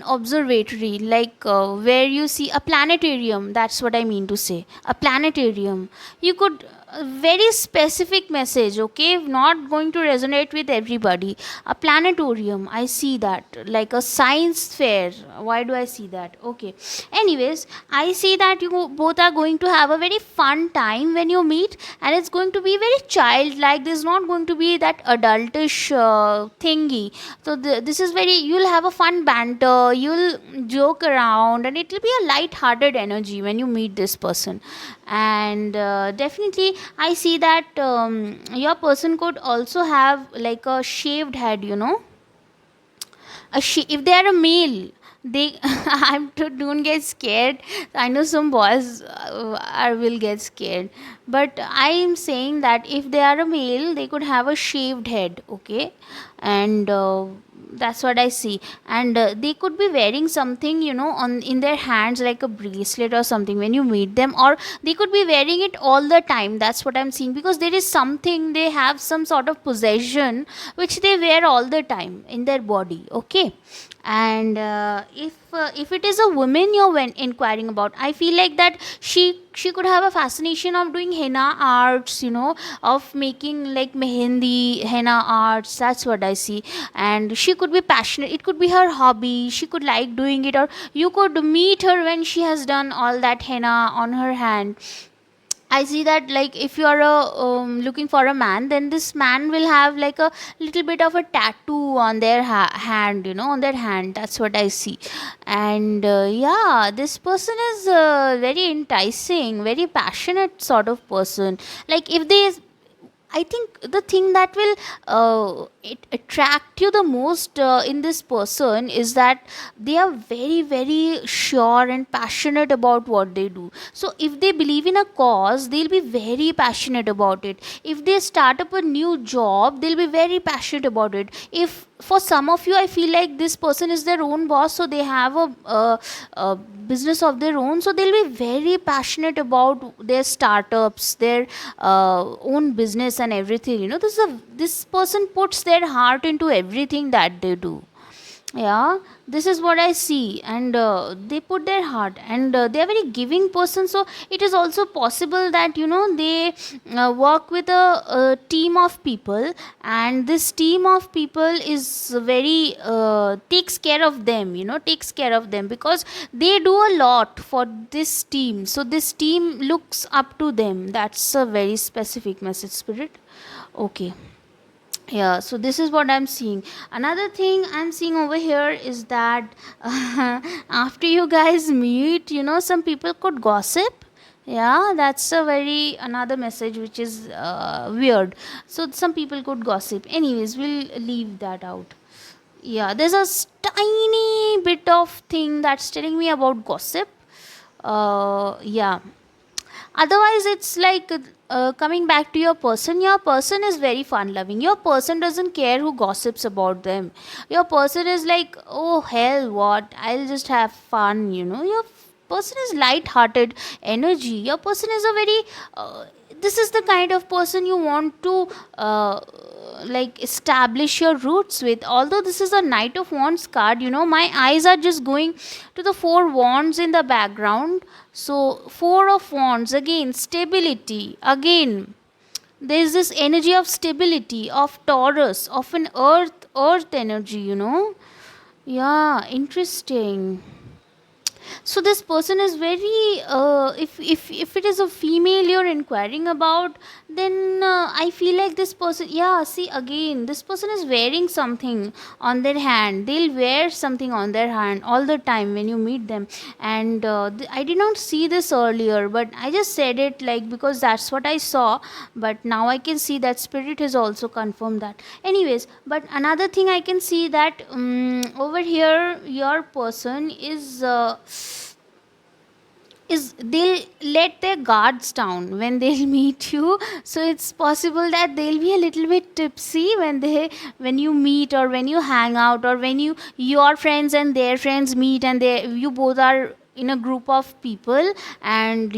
observatory, like where you see a planetarium. That's what I mean to say. A planetarium. You could. A very specific message, okay? Not going to resonate with everybody. A planetarium, I see that. Like a science fair. Why do I see that? Okay. Anyways, I see that you both are going to have a very fun time when you meet, and it's going to be very childlike. There's not going to be that adultish thingy. So this is very. You'll have a fun banter. You'll joke around, and it will be a light-hearted energy when you meet this person. And definitely, I see that your person could also have like a shaved head. If they are a male, they don't get scared. I know some boys will get scared, but I am saying that if they are a male, they could have a shaved head. Okay, and that's what I see. And they could be wearing something, on in their hands, like a bracelet or something when you meet them, or they could be wearing it all the time. That's what I'm seeing, because there is something, they have some sort of possession which they wear all the time in their body. Okay, and if it is a woman you're inquiring about, I feel like that she could have a fascination of doing henna arts, of making like mehendi henna arts. That's what I see. And she could be passionate, it could be her hobby, she could like doing it, or you could meet her when she has done all that henna on her hand. I see that, like, if you are looking for a man, then this man will have like a little bit of a tattoo on their hand, on their hand. That's what I see. And yeah, this person is very enticing, very passionate sort of person. Like, if they I think the thing that will attract you the most in this person is that they are very, very sure and passionate about what they do. So, if they believe in a cause, they'll be very passionate about it. If they start up a new job, they'll be very passionate about it. If for some of you, I feel like this person is their own boss, so they have a business of their own, so they'll be very passionate about their startups, their own business and everything. This person puts their heart into everything that they do. Yeah, this is what I see. And they put their heart, and they are very giving person. So it is also possible that they work with a team of people, and this team of people is very takes care of them, takes care of them, because they do a lot for this team. So this team looks up to them. That's a very specific message, spirit. Okay. Yeah, so this is what I'm seeing. Another thing I'm seeing over here is that after you guys meet, some people could gossip. Yeah, that's a very another message which is weird. So some people could gossip. Anyways, we'll leave that out. Yeah, there's a tiny bit of thing that's telling me about gossip. Yeah, otherwise it's like, coming back to your person is very fun loving. Your person doesn't care who gossips about them. Your person is like, oh hell, what, I'll just have fun. Your person is light hearted energy. Your person is a very this is the kind of person you want to like establish your roots with. Although this is a Knight of Wands card, you know, my eyes are just going to the four wands in the background. So four of wands, again stability, again there is this energy of stability, of Taurus, of an earth energy, you know. Yeah, interesting. So this person is very if it is a female you're inquiring about, then I feel like this person, yeah, see again, this person is wearing something on their hand. They'll wear something on their hand all the time when you meet them. And I did not see this earlier, but I just said it like because that's what I saw. But now I can see that spirit has also confirmed that. Anyways, but another thing I can see that over here your person is they'll let their guards down when they'll meet you. So it's possible that they'll be a little bit tipsy when you meet, or when you hang out, or when your friends and their friends meet, and you both are in a group of people, and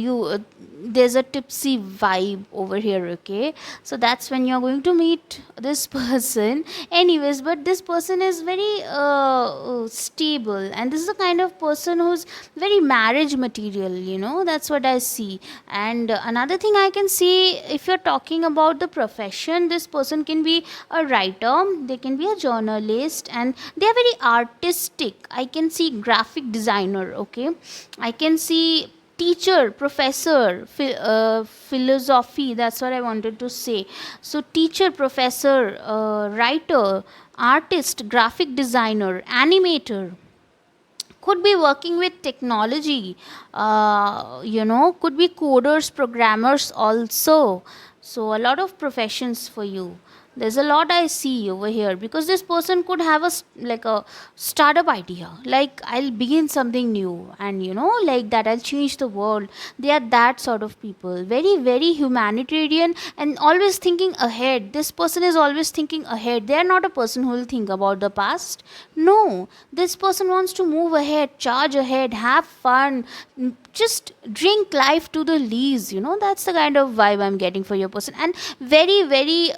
there's a tipsy vibe over here. Okay, so that's when you're going to meet this person. Anyways, but this person is very stable, and this is the kind of person who's very marriage material, you know. That's what I see. And another thing I can see, if you're talking about the profession, this person can be a writer, they can be a journalist, and they are very artistic. I can see graphic designer. Okay, I can see teacher, professor, philosophy, that's what I wanted to say. So teacher, professor, writer, artist, graphic designer, animator, could be working with technology, you know, could be coders, programmers also. So a lot of professions for you. There's a lot I see over here, because this person could have like a startup idea, like I'll begin something new, and you know, like that I'll change the world. They are that sort of people, very very humanitarian, and always thinking ahead. This person is always thinking ahead. They are not a person who will think about the past. No, this person wants to move ahead, charge ahead, have fun, just drink life to the lees, you know. That's the kind of vibe I'm getting for your person. And very very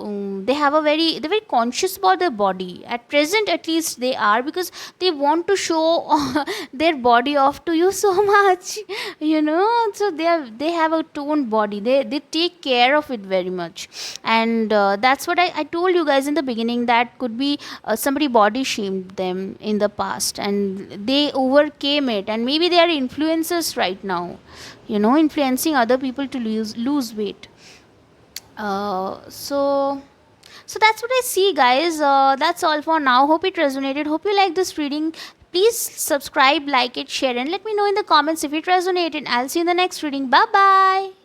they're very conscious about their body at present, at least they are, because they want to show their body off to you so much, you know. So they have a toned body, they take care of it very much. And that's what I told you guys in the beginning, that could be somebody body shamed them in the past, and they overcame it, and maybe they are influencers right now, you know, influencing other people to lose weight. So that's what I see, guys. That's all for now. Hope it resonated. Hope you like this reading. Please subscribe, like it, share, and let me know in the comments if it resonated. I'll see you in the next reading. Bye bye.